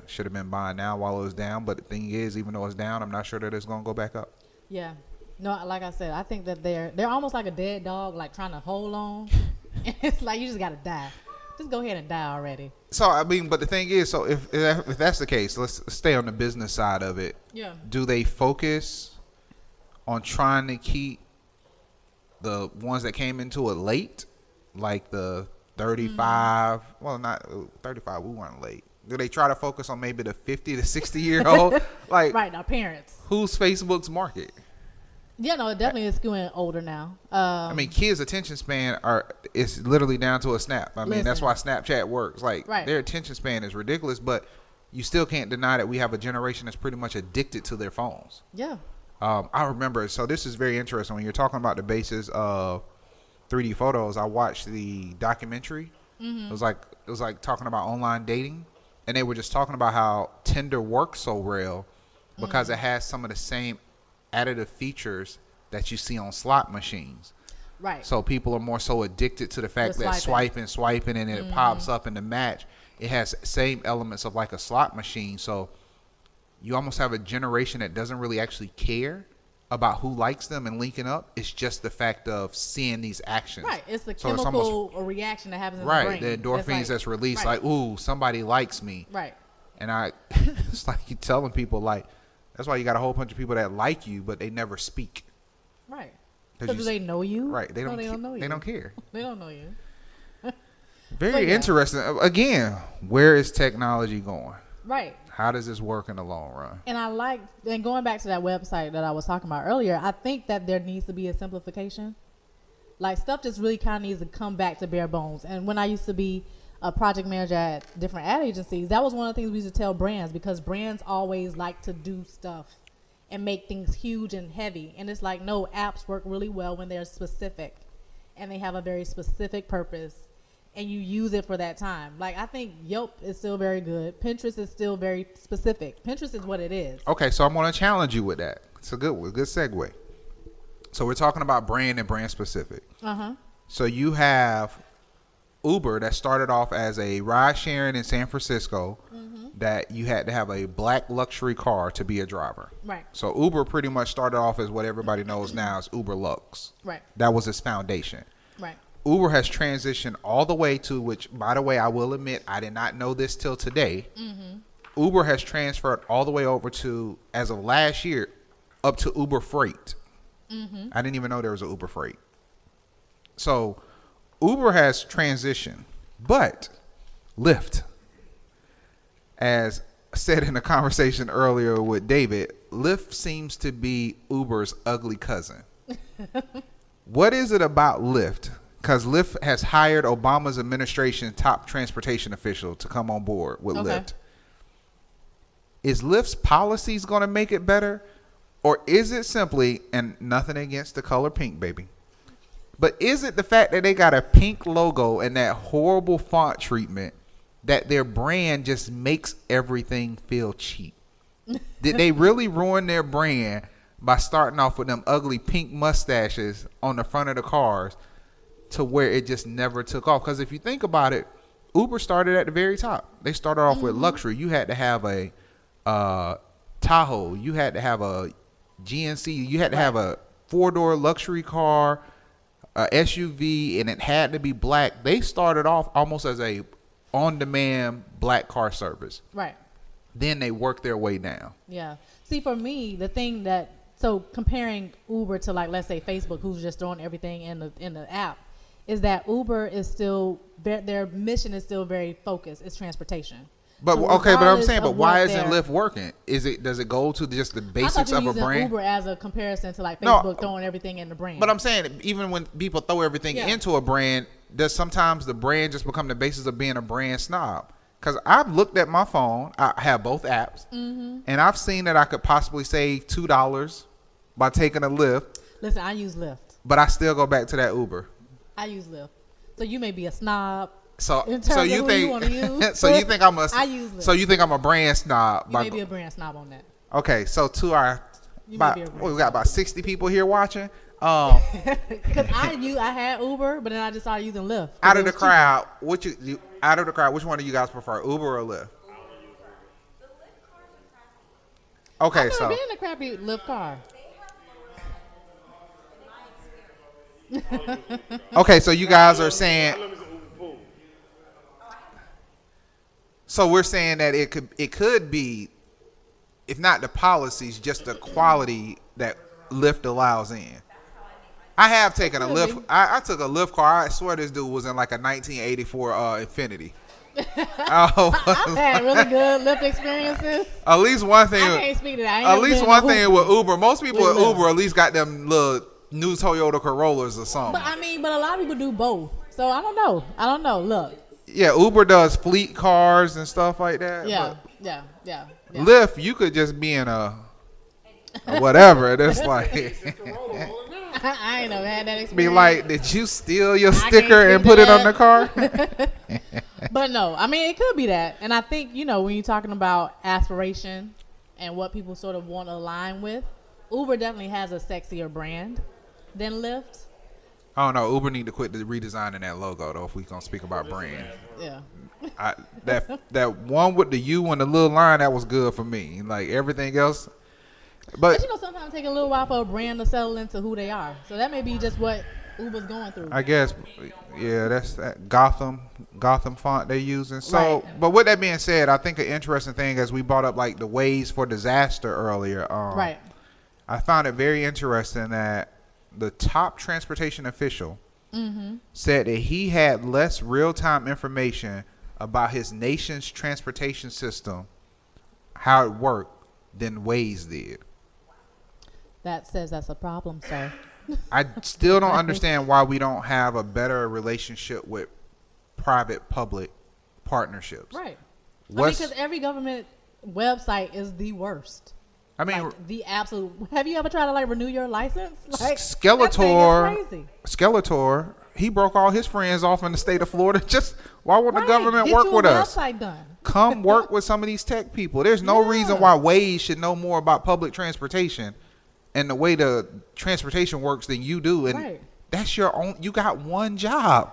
Should have been buying now while it was down. But the thing is, even though it's down, I'm not sure that it's going to go back up. Yeah. No, like I said, I think that they're almost like a dead dog, like trying to hold on. It's like you just got to die. Just go ahead and die already. So, I mean, but the thing is, so if that's the case, let's stay on the business side of it. Yeah. Do they focus on trying to keep the ones that came into it late, like the 35? Well, not 35. We weren't late. Do they try to focus on maybe the 50 to 60-year-old? Like, right, our parents. Who's Facebook's market? Yeah, no, it definitely is skewing older now. I mean, kids' attention span it's literally down to a snap. I mean, that's why Snapchat works. Like, their attention span is ridiculous, but you still can't deny that we have a generation that's pretty much addicted to their phones. Yeah. I remember, so this is very interesting. When you're talking about the basis of 3D photos, I watched the documentary. Mm-hmm. It was like talking about online dating, and they were just talking about how Tinder works so well because it has some of the same additive features that you see on slot machines. Right. So people are more so addicted to the fact that swiping, and it pops up in the match. It has same elements of like a slot machine. So you almost have a generation that doesn't really actually care about who likes them and linking up. It's just the fact of seeing these actions. Right. It's the chemical reaction that happens in the brain. Right. The endorphins that's released, like, ooh, somebody likes me. Right. And it's like you telling people, like, that's why you got a whole bunch of people that like you, but they never speak. Right. Because they know you? Right. They don't know you. They don't care. They don't know you. Very interesting. Again, where is technology going? Right. How does this work in the long run? And going back to that website that I was talking about earlier, I think that there needs to be a simplification. Like, stuff just really kind of needs to come back to bare bones. And when I used to be a project manager at different ad agencies, that was one of the things we used to tell brands, because brands always like to do stuff and make things huge and heavy. And it's like, no, apps work really well when they're specific and they have a very specific purpose and you use it for that time. Like, I think Yelp is still very good. Pinterest is still very specific. Pinterest is what it is. Okay, so I'm going to challenge you with that. It's a good segue. So we're talking about brand and brand specific. Uh-huh. So you have Uber that started off as a ride sharing in San Francisco that you had to have a black luxury car to be a driver. Right. So Uber pretty much started off as what everybody knows now as Uber Lux. Right. That was its foundation. Right. Uber has transitioned all the way to, which, by the way, I will admit, I did not know this till today. Uber has transferred all the way over to, as of last year, up to Uber Freight. I didn't even know there was an Uber Freight. So Uber has transitioned, but Lyft, as said in a conversation earlier with David, Lyft seems to be Uber's ugly cousin. What is it about Lyft? Because Lyft has hired Obama's administration top transportation official to come on board with Lyft. Is Lyft's policies going to make it better? Or is it simply, and nothing against the color pink, baby, but is it the fact that they got a pink logo and that horrible font treatment that their brand just makes everything feel cheap? Did they really ruin their brand by starting off with them ugly pink mustaches on the front of the cars to where it just never took off? Because if you think about it, Uber started at the very top. They started off with luxury. You had to have a Tahoe. You had to have a GNC. You had to have a 4-door luxury car, a SUV, and it had to be black. They started off almost as a on-demand black car service. Right. Then they worked their way down. Yeah. See, for me, the thing that, so comparing Uber to, like, let's say Facebook, who's just throwing everything in the app, is that Uber is still, their mission is still very focused. It's transportation. But so okay, but I'm saying, but why isn't Lyft working? Does it go to just the basics of a brand? Uber as a comparison to like Facebook throwing everything in the brand. But I'm saying, even when people throw everything into a brand, does sometimes the brand just become the basis of being a brand snob? Because I've looked at my phone, I have both apps, and I've seen that I could possibly save $2 by taking a Lyft. Listen, I use Lyft, but I still go back to that Uber. I use Lyft. So you may be a snob. So you think so you think I'm a I use Lyft. So you think I'm a brand snob? You may be a brand snob on that. Okay, so to our we got about 60 people here watching. Because I had Uber, but then I just started using Lyft. Out of the crowd, which one do you guys prefer, Uber or Lyft? Okay, I've never been in a crappy Lyft car. Okay, so you guys are saying. So we're saying that it could be, if not the policies, just the quality that Lyft allows in. I have taken a Lyft. I took a Lyft car. I swear this dude was in like a 1984 Infiniti. I've had really good Lyft experiences. At least one thing. I can't speak to that. At least one thing with Uber. Most people with Uber at least got them little new Toyota Corollas or something. But a lot of people do both. So I don't know. Look. Yeah, Uber does fleet cars and stuff like that. Yeah. Lyft, you could just be in a whatever. It's like I ain't never had that experience. Be like, did you steal your sticker and put it on the car? But no, I mean, it could be that. And I think, when you're talking about aspiration and what people sort of want to align with, Uber definitely has a sexier brand than Lyft. Oh no, Uber need to quit redesigning that logo though. If we gonna speak about brand, yeah. That one with the U and the little line, that was good for me. Like everything else, but sometimes it take a little while for a brand to settle into who they are. So that may be just what Uber's going through. I guess, yeah, that's that Gotham font they're using. So, right. But with that being said, I think an interesting thing, as we brought up like the ways for disaster earlier. Right. I found it very interesting that the top transportation official said that he had less real-time information about his nation's transportation system, how it worked, than Waze did. That says that's a problem, sir. I still don't understand why we don't have a better relationship with private-public partnerships. Right. Because every government website is the worst. I mean, like the absolute. Have you ever tried to like renew your license? Like Skeletor, he broke all his friends off in the state of Florida. Just why won't the government work with us? Done. Come work with some of these tech people. There's no reason why Waze should know more about public transportation and the way the transportation works than you do. And that's your own. You got one job.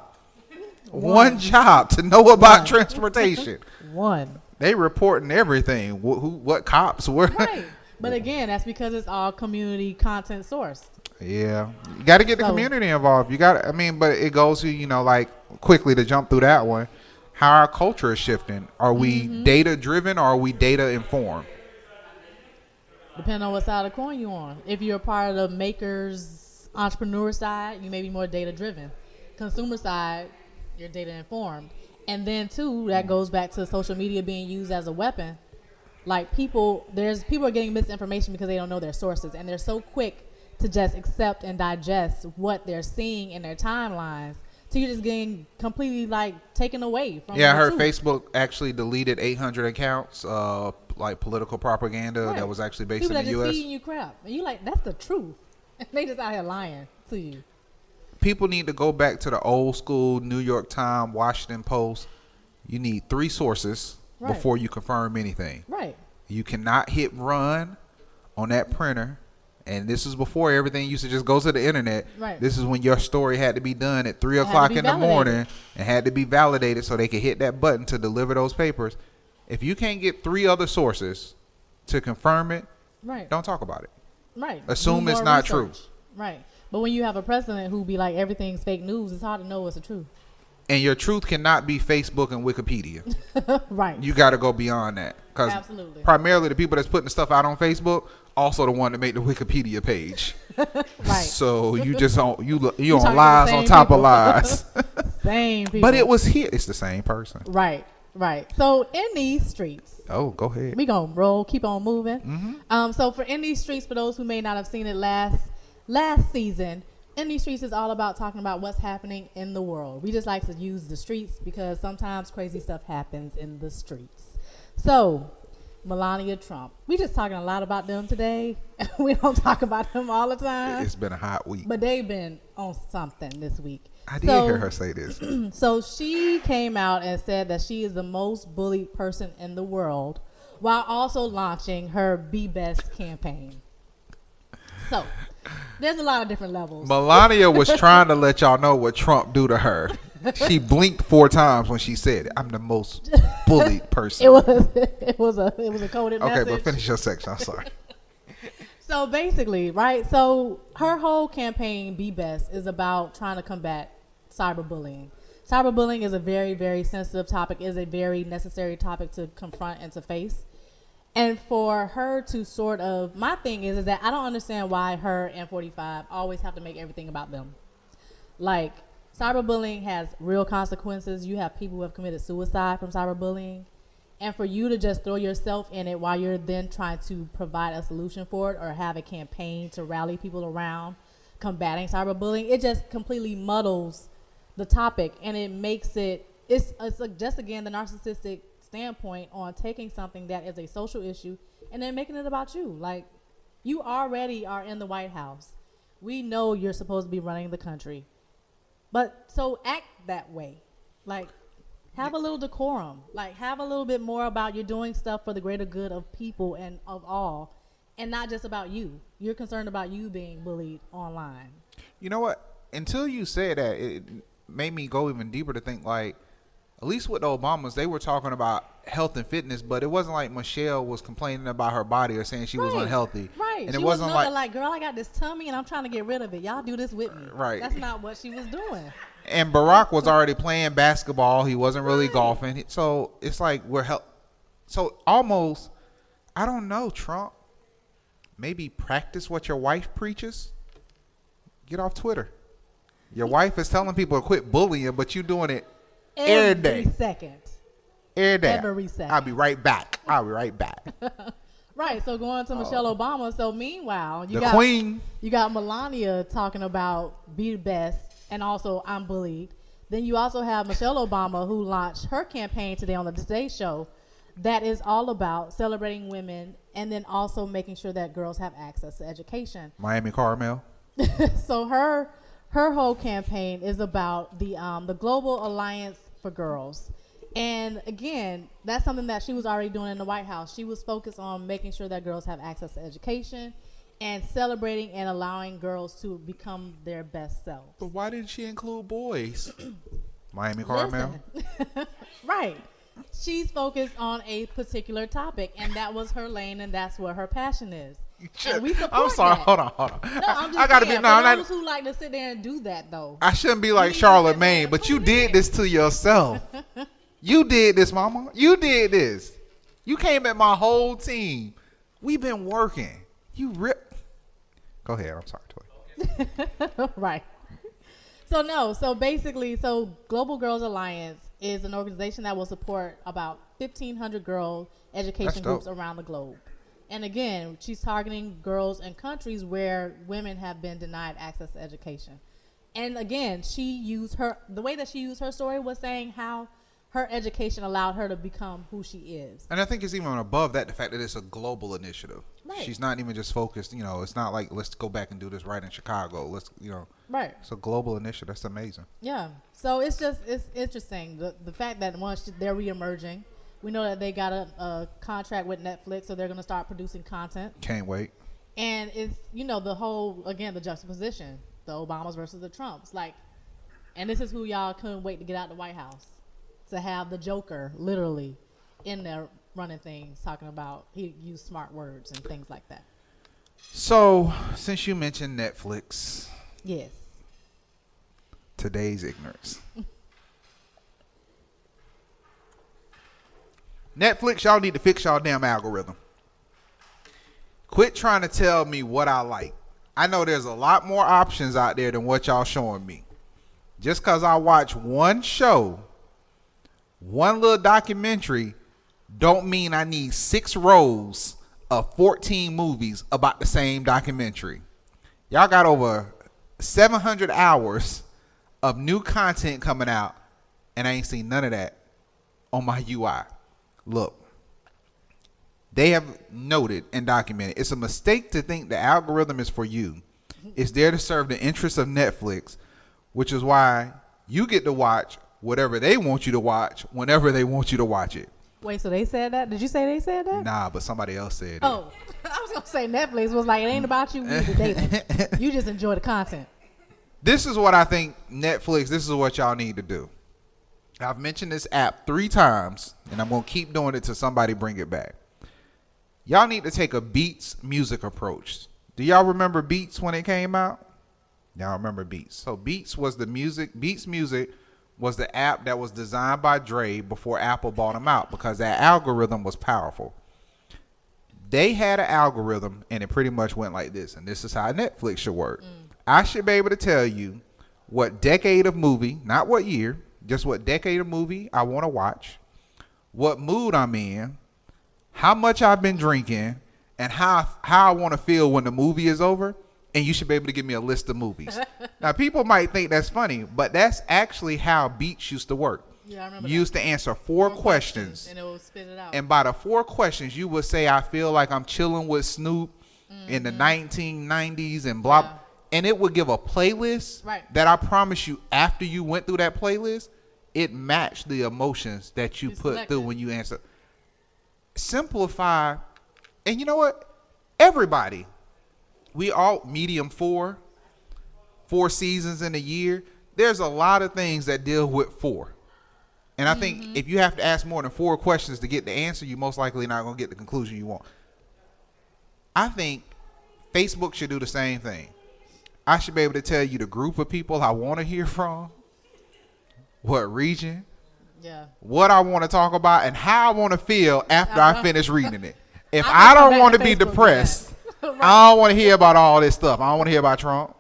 One job to know about transportation. One. They reporting everything. What cops were. Right. But again, that's because it's all community content sourced. Yeah. You got to get the community involved. You got. I mean, but it goes to, you know, like quickly to jump through that one. How our culture is shifting. Are we data driven or are we data informed? Depending on what side of the coin you're on. If you're a part of the makers, entrepreneur side, you may be more data driven. Consumer side, you're data informed. And then too, that goes back to social media being used as a weapon. Like people are getting misinformation because they don't know their sources, and they're so quick to just accept and digest what they're seeing in their timelines. So you're just getting completely like taken away from. Yeah, I heard Facebook actually deleted 800 accounts, like political propaganda that was actually based people in the U.S. People just feeding you crap, and you like, that's the truth, and they just out here lying to you. People need to go back to the old school New York Times, Washington Post. You need 3 sources before you confirm anything. Right. You cannot hit run on that printer. And this is before everything used to just go to the internet. Right. This is when your story had to be done at 3 o'clock in the morning and had to be validated so they could hit that button to deliver those papers. If you can't get 3 other sources to confirm it, don't talk about it. Right. Assume it's not true. Right. But when you have a president who be like, everything's fake news, it's hard to know what's the truth. And your truth cannot be Facebook and Wikipedia. Right. You got to go beyond that. Because primarily the people that's putting the stuff out on Facebook also the one that made the Wikipedia page. Right. So you just on you on lies on top of lies. Same people. But it was here. It's the same person. Right. Right. So in these streets. Oh, go ahead. We gonna roll. Keep on moving. Mm-hmm. So for in these streets, for those who may not have seen it last season. In these streets is all about talking about what's happening in the world. We just like to use the streets because sometimes crazy stuff happens in the streets. So, Melania Trump. We just talking a lot about them today. We don't talk about them all the time. It's been a hot week. But they've been on something this week. I did hear her say this. So she came out and said that she is the most bullied person in the world while also launching her Be Best campaign. So, there's a lot of different levels. Melania was trying to let y'all know what Trump do to her. She blinked 4 times when she said it. I'm the most bullied person. It was a coded message. Okay, but finish your section. I'm sorry. So basically, right? So her whole campaign, Be Best, is about trying to combat cyberbullying. Cyberbullying is a very, very sensitive topic, is a very necessary topic to confront and to face. And for her to sort of, my thing is that I don't understand why her and 45 always have to make everything about them. Like, cyberbullying has real consequences. You have people who have committed suicide from cyberbullying. And for you to just throw yourself in it while you're then trying to provide a solution for it or have a campaign to rally people around combating cyberbullying, it just completely muddles the topic. And it makes it's just, again, the narcissistic standpoint on taking something that is a social issue and then making it about you. Like, you already are in the White House. We know you're supposed to be running the country. But so act that way. Like, have a little decorum. Like, have a little bit more about you're doing stuff for the greater good of people and of all, and not just about you. You're concerned about you being bullied online. You know what? Until you said that, it made me go even deeper to think, like, at least with the Obamas, they were talking about health and fitness, but it wasn't like Michelle was complaining about her body or saying she was unhealthy. Right. And she it wasn't like, girl, I got this tummy and I'm trying to get rid of it. Y'all do this with me. Right. That's not what she was doing. And Barack was already playing basketball. He wasn't really golfing. So it's like so almost, I don't know, Trump, maybe practice what your wife preaches. Get off Twitter. Your wife is telling people to quit bullying, but you doing it every day. Second. Every day. Every second. I'll be right back. Right. So going to Michelle Obama. So meanwhile, you got Melania talking about Be the Best and also I'm bullied. Then you also have Michelle Obama, who launched her campaign today on the Today Show, that is all about celebrating women and then also making sure that girls have access to education. Miami Carmel. So her whole campaign is about the Global Alliance for Girls. And again, that's something that she was already doing in the White House. She was focused on making sure that girls have access to education and celebrating and allowing girls to become their best selves. But why didn't she include boys? Miami Carmel. Right. She's focused on a particular topic, and that was her lane, and that's what her passion is. And we support I'm sorry. that. Hold on. No, I'm just I gotta saying, be. No, for those who like to sit there and do that, though. I shouldn't be like Charlamagne, but you did this to yourself. You did this, mama. You did this. You came at my whole team. We've been working. You rip. Go ahead. I'm sorry, Toy. Right. So basically, Global Girls Alliance is an organization that will support about 1,500 girl education groups around the globe. And again, she's targeting girls in countries where women have been denied access to education. And again, the way that she used her story was saying how her education allowed her to become who she is. And I think it's even above that, the fact that it's a global initiative. Right. She's not even just focused, it's not like, let's go back and do this right in Chicago. Right. It's a global initiative. That's amazing. Yeah. So it's interesting. The fact that once they're reemerging, we know that they got a contract with Netflix, so they're going to start producing content. Can't wait. And it's, the whole, again, the juxtaposition, the Obamas versus the Trumps. And this is who y'all couldn't wait to get out the White House. To have the Joker literally in there running things, talking about he used smart words and things like that. So, since you mentioned Netflix. Yes. Today's ignorance. Netflix, y'all need to fix y'all damn algorithm. Quit trying to tell me what I like. I know there's a lot more options out there than what y'all showing me. Just because I watch one show, one little documentary, don't mean I need 6 rows of 14 movies about the same documentary. Y'all got over 700 hours of new content coming out, and I ain't seen none of that on my UI. Look, they have noted and documented it's a mistake to think the algorithm is for you. It's there to serve the interests of Netflix, which is why you get to watch whatever they want you to watch whenever they want you to watch it. Wait, so they said that? Did you say they said that? Nah, but somebody else said it. Oh, I was going to say Netflix was like, it ain't about you, we need the data. You just enjoy the content. This is what I think Netflix, this is what y'all need to do. I've mentioned this app 3 times, and I'm going to keep doing it till somebody bring it back. Y'all need to take a Beats music approach. Do y'all remember Beats when it came out? Y'all remember Beats. So Beats was the music, Beats Music was the app that was designed by Dre before Apple bought him out because that algorithm was powerful. They had an algorithm, and it pretty much went like this, and this is how Netflix should work. I should be able to tell you what decade of movie, not what year, just what decade of movie I want to watch, what mood I'm in, how much I've been drinking, and how I want to feel when the movie is over, and you should be able to give me a list of movies. Now, people might think that's funny, but that's actually how Beats used to work. Yeah, I remember You used to answer 4 questions, and it will spit it out. and by the 4 questions, you would say, I feel like I'm chilling with Snoop in the 1990s and blah. Yeah. And it would give a playlist that I promise you, after you went through that playlist, it matched the emotions that you put through when you answer. Simplify. And you know what? Everybody. We all medium 4 seasons in a year. There's a lot of things that deal with 4. And I think if you have to ask more than 4 questions to get the answer, you most likely not going to get the conclusion you want. I think Facebook should do the same thing. I should be able to tell you the group of people I want to hear from, what region, what I want to talk about, and how I want to feel after I finish reading it. If I don't want to be depressed, I don't want to hear about all this stuff. I don't want to hear about Trump.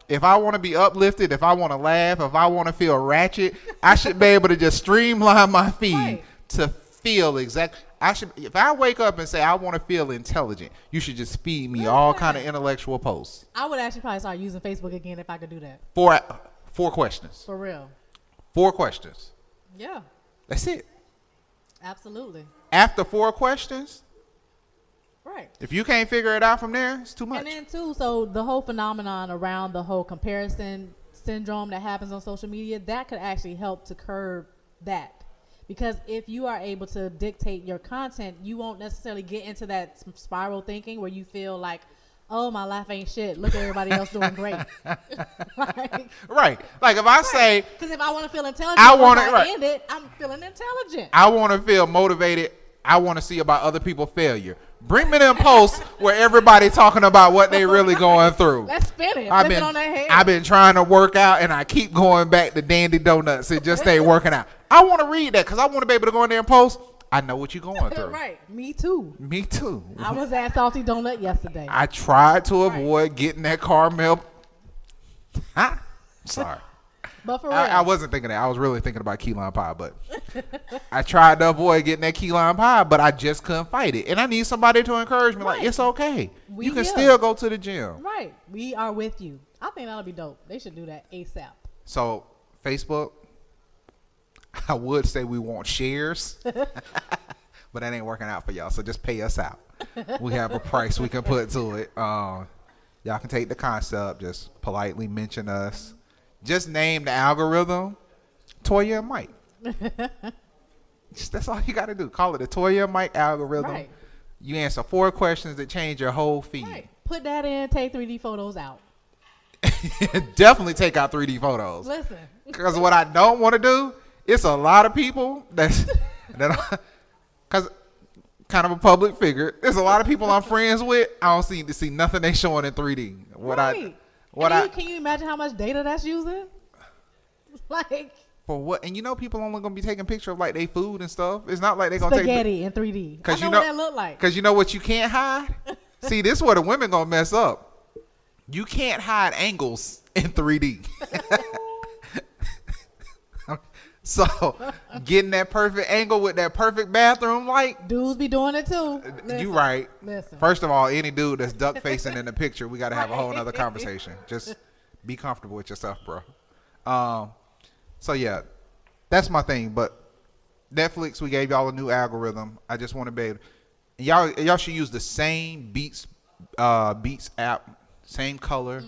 If I want to be uplifted, if I want to laugh, if I want to feel ratchet, I should be able to just streamline my feed to feel exactly. If I wake up and say I want to feel intelligent, you should just feed me all kind of intellectual posts. I would actually probably start using Facebook again if I could do that. 4 questions. For real. 4 questions. Yeah. That's it. Absolutely. after 4 questions, right. If you can't figure it out from there, it's too much. And then too, so the whole phenomenon around the whole comparison syndrome that happens on social media, that could actually help to curb that. Because if you are able to dictate your content, you won't necessarily get into that spiral thinking where you feel like, oh, my life ain't shit. Look at everybody else doing great. Right. Like if I say, because if I want to feel intelligent, I end it, I'm feeling intelligent. I want to feel motivated. I want to see about other people's failure. Bring me them posts where everybody talking about what they really going through. Let's spin it. Flip it on their head. I've been trying to work out, and I keep going back to Dandy Donuts. It just ain't working out. I want to read that because I want to be able to go in there and post. I know what you're going through. Right. Me too. Me too. I was at Salty Donut yesterday. I tried to avoid getting that caramel. Sorry. But for real. I wasn't thinking that. I was really thinking about key lime pie, but I tried to avoid getting that key lime pie, but I just couldn't fight it. And I need somebody to encourage me, like, it's okay. You can still go to the gym. Right. We are with you. I think that'll be dope. They should do that ASAP. So, Facebook, I would say we want shares, but that ain't working out for y'all. So just pay us out. We have a price we can put to it. Y'all can take the concept, just politely mention us. Just name the algorithm Toya and Mike. That's all you got to do. Call it the Toya and Mike algorithm. Right. You answer 4 questions that change your whole feed. Right. Put that in, take 3D photos out. Definitely take out 3D photos. Listen. Because what I don't want to do, it's a lot of people because kind of a public figure. There's a lot of people I'm friends with. I don't see nothing they showing in 3D. Can you imagine how much data that's using? Like for what? And people only gonna be taking pictures of like their food and stuff. It's not like they gonna spaghetti in 3D. I know what that look like. Because you know what you can't hide. See, this is where the women gonna mess up. You can't hide angles in 3D. So, getting that perfect angle with that perfect bathroom light. Dudes be doing it too. You right. Listen. First of all, any dude that's duck facing in the picture, we got to have a whole nother conversation. Just be comfortable with yourself, bro. So, yeah, that's my thing. But Netflix, we gave y'all a new algorithm. I just want to be able. Y'all should use the same Beats app, same color,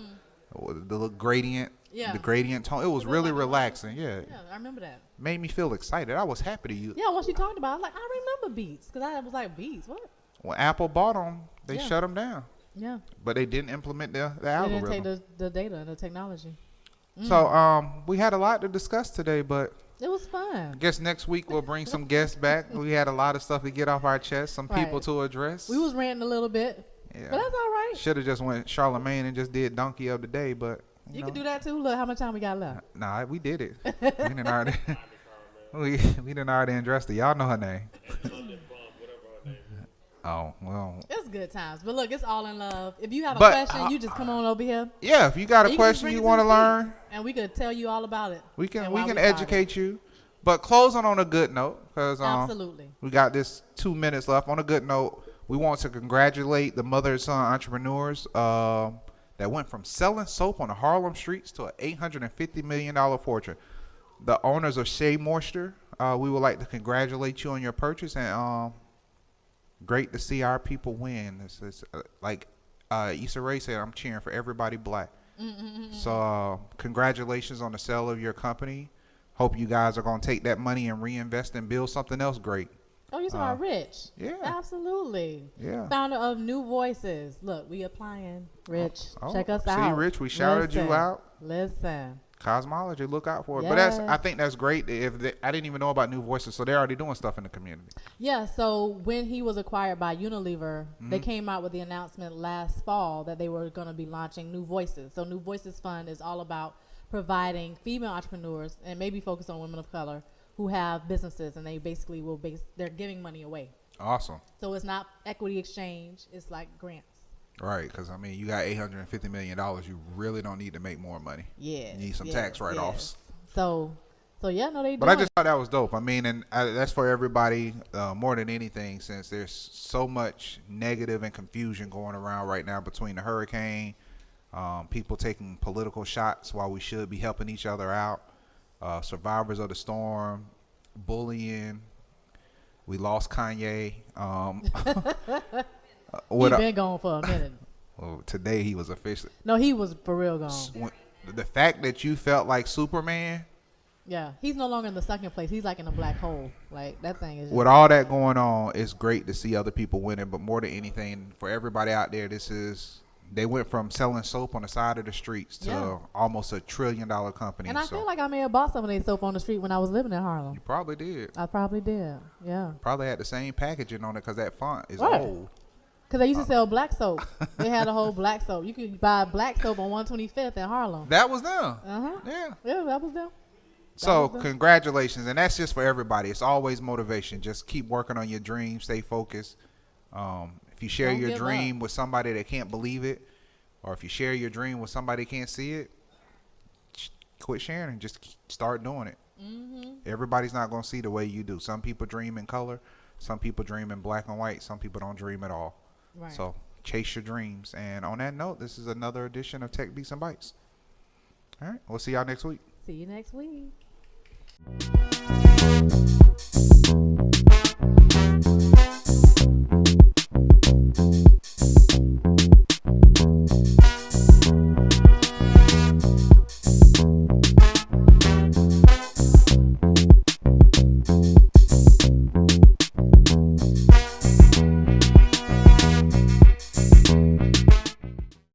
the little gradient. Yeah. The gradient tone. It was really relaxing. Yeah. Yeah, I remember that. Made me feel excited. I was happy to use. Yeah, once you talked about it, I was like, I remember Beats. Because I was like, Beats? What? When Apple bought them, they shut them down. Yeah. But they didn't implement the algorithm. They didn't take the data and the technology. So we had a lot to discuss today, but it was fun. I guess next week we'll bring some guests back. We had a lot of stuff to get off our chest, some people to address. We was ranting a little bit. Yeah. But that's all right. Should have just went Charlemagne and just did Donkey of the Day, but you can do that too. Look how much time we got left. Nah, we did it. we didn't already address it. Y'all know her name. Oh, well. It's good times. But look, it's all in love. If you have a question, you just come on over here. Yeah, if you got a question you want to learn. And we could tell you all about it. We can educate you. But closing on a good note. Because absolutely. We got this 2 minutes left. On a good note, we want to congratulate the mother and son entrepreneurs that went from selling soap on the Harlem streets to an $850 million fortune. The owners of Shea Moisture, we would like to congratulate you on your purchase, and great to see our people win. It's like Issa Rae said, I'm cheering for everybody black. So congratulations on the sale of your company. Hope you guys are going to take that money and reinvest and build something else great. Oh, you're talking about Rich? Yeah. Absolutely. Yeah. Founder of New Voices. Look, we applying, Rich. Check us out. See, Rich, we shouted you out. Listen. Cosmology, look out for it. Yes. But I think that's great. I didn't even know about New Voices, so they're already doing stuff in the community. Yeah, so when he was acquired by Unilever, they came out with the announcement last fall that they were going to be launching New Voices. So New Voices Fund is all about providing female entrepreneurs, and maybe focus on women of color, who have businesses, and they basically they're giving money away. Awesome. So it's not equity exchange, it's like grants. Right, because I mean, you got $850 million. You really don't need to make more money. Yeah. You need some tax write-offs. So yeah, no, they do. But I just thought that was dope. I mean, and that's for everybody more than anything, since there's so much negative and confusion going around right now between the hurricane, people taking political shots while we should be helping each other out, survivors of the storm, bullying. We lost Kanye. He's been gone for a minute. Well, today he was officially. No, he was for real gone. The fact that you felt like Superman. Yeah, he's no longer in the second place. He's like in a black hole. Like that thing is. With all that going on, it's great to see other people winning. But more than anything, for everybody out there, they went from selling soap on the side of the streets to almost $1 trillion company. And I feel like I may have bought some of their soap on the street when I was living in Harlem. You probably did. I probably did. Yeah. Probably had the same packaging on it because that font is old. Because they used to sell black soap. They had a whole black soap. You could buy black soap on 125th in Harlem. That was them. Yeah, that was them. So congratulations, and that's just for everybody. It's always motivation. Just keep working on your dreams. Stay focused. If you share your dream with somebody that can't believe it, or if you share your dream with somebody that can't see it, quit sharing and just start doing it. Mm-hmm. Everybody's not going to see the way you do. Some people dream in color. Some people dream in black and white. Some people don't dream at all. Right. So chase your dreams. And on that note, this is another edition of Tech Beats and Bytes. All right. We'll see y'all next week. See you next week.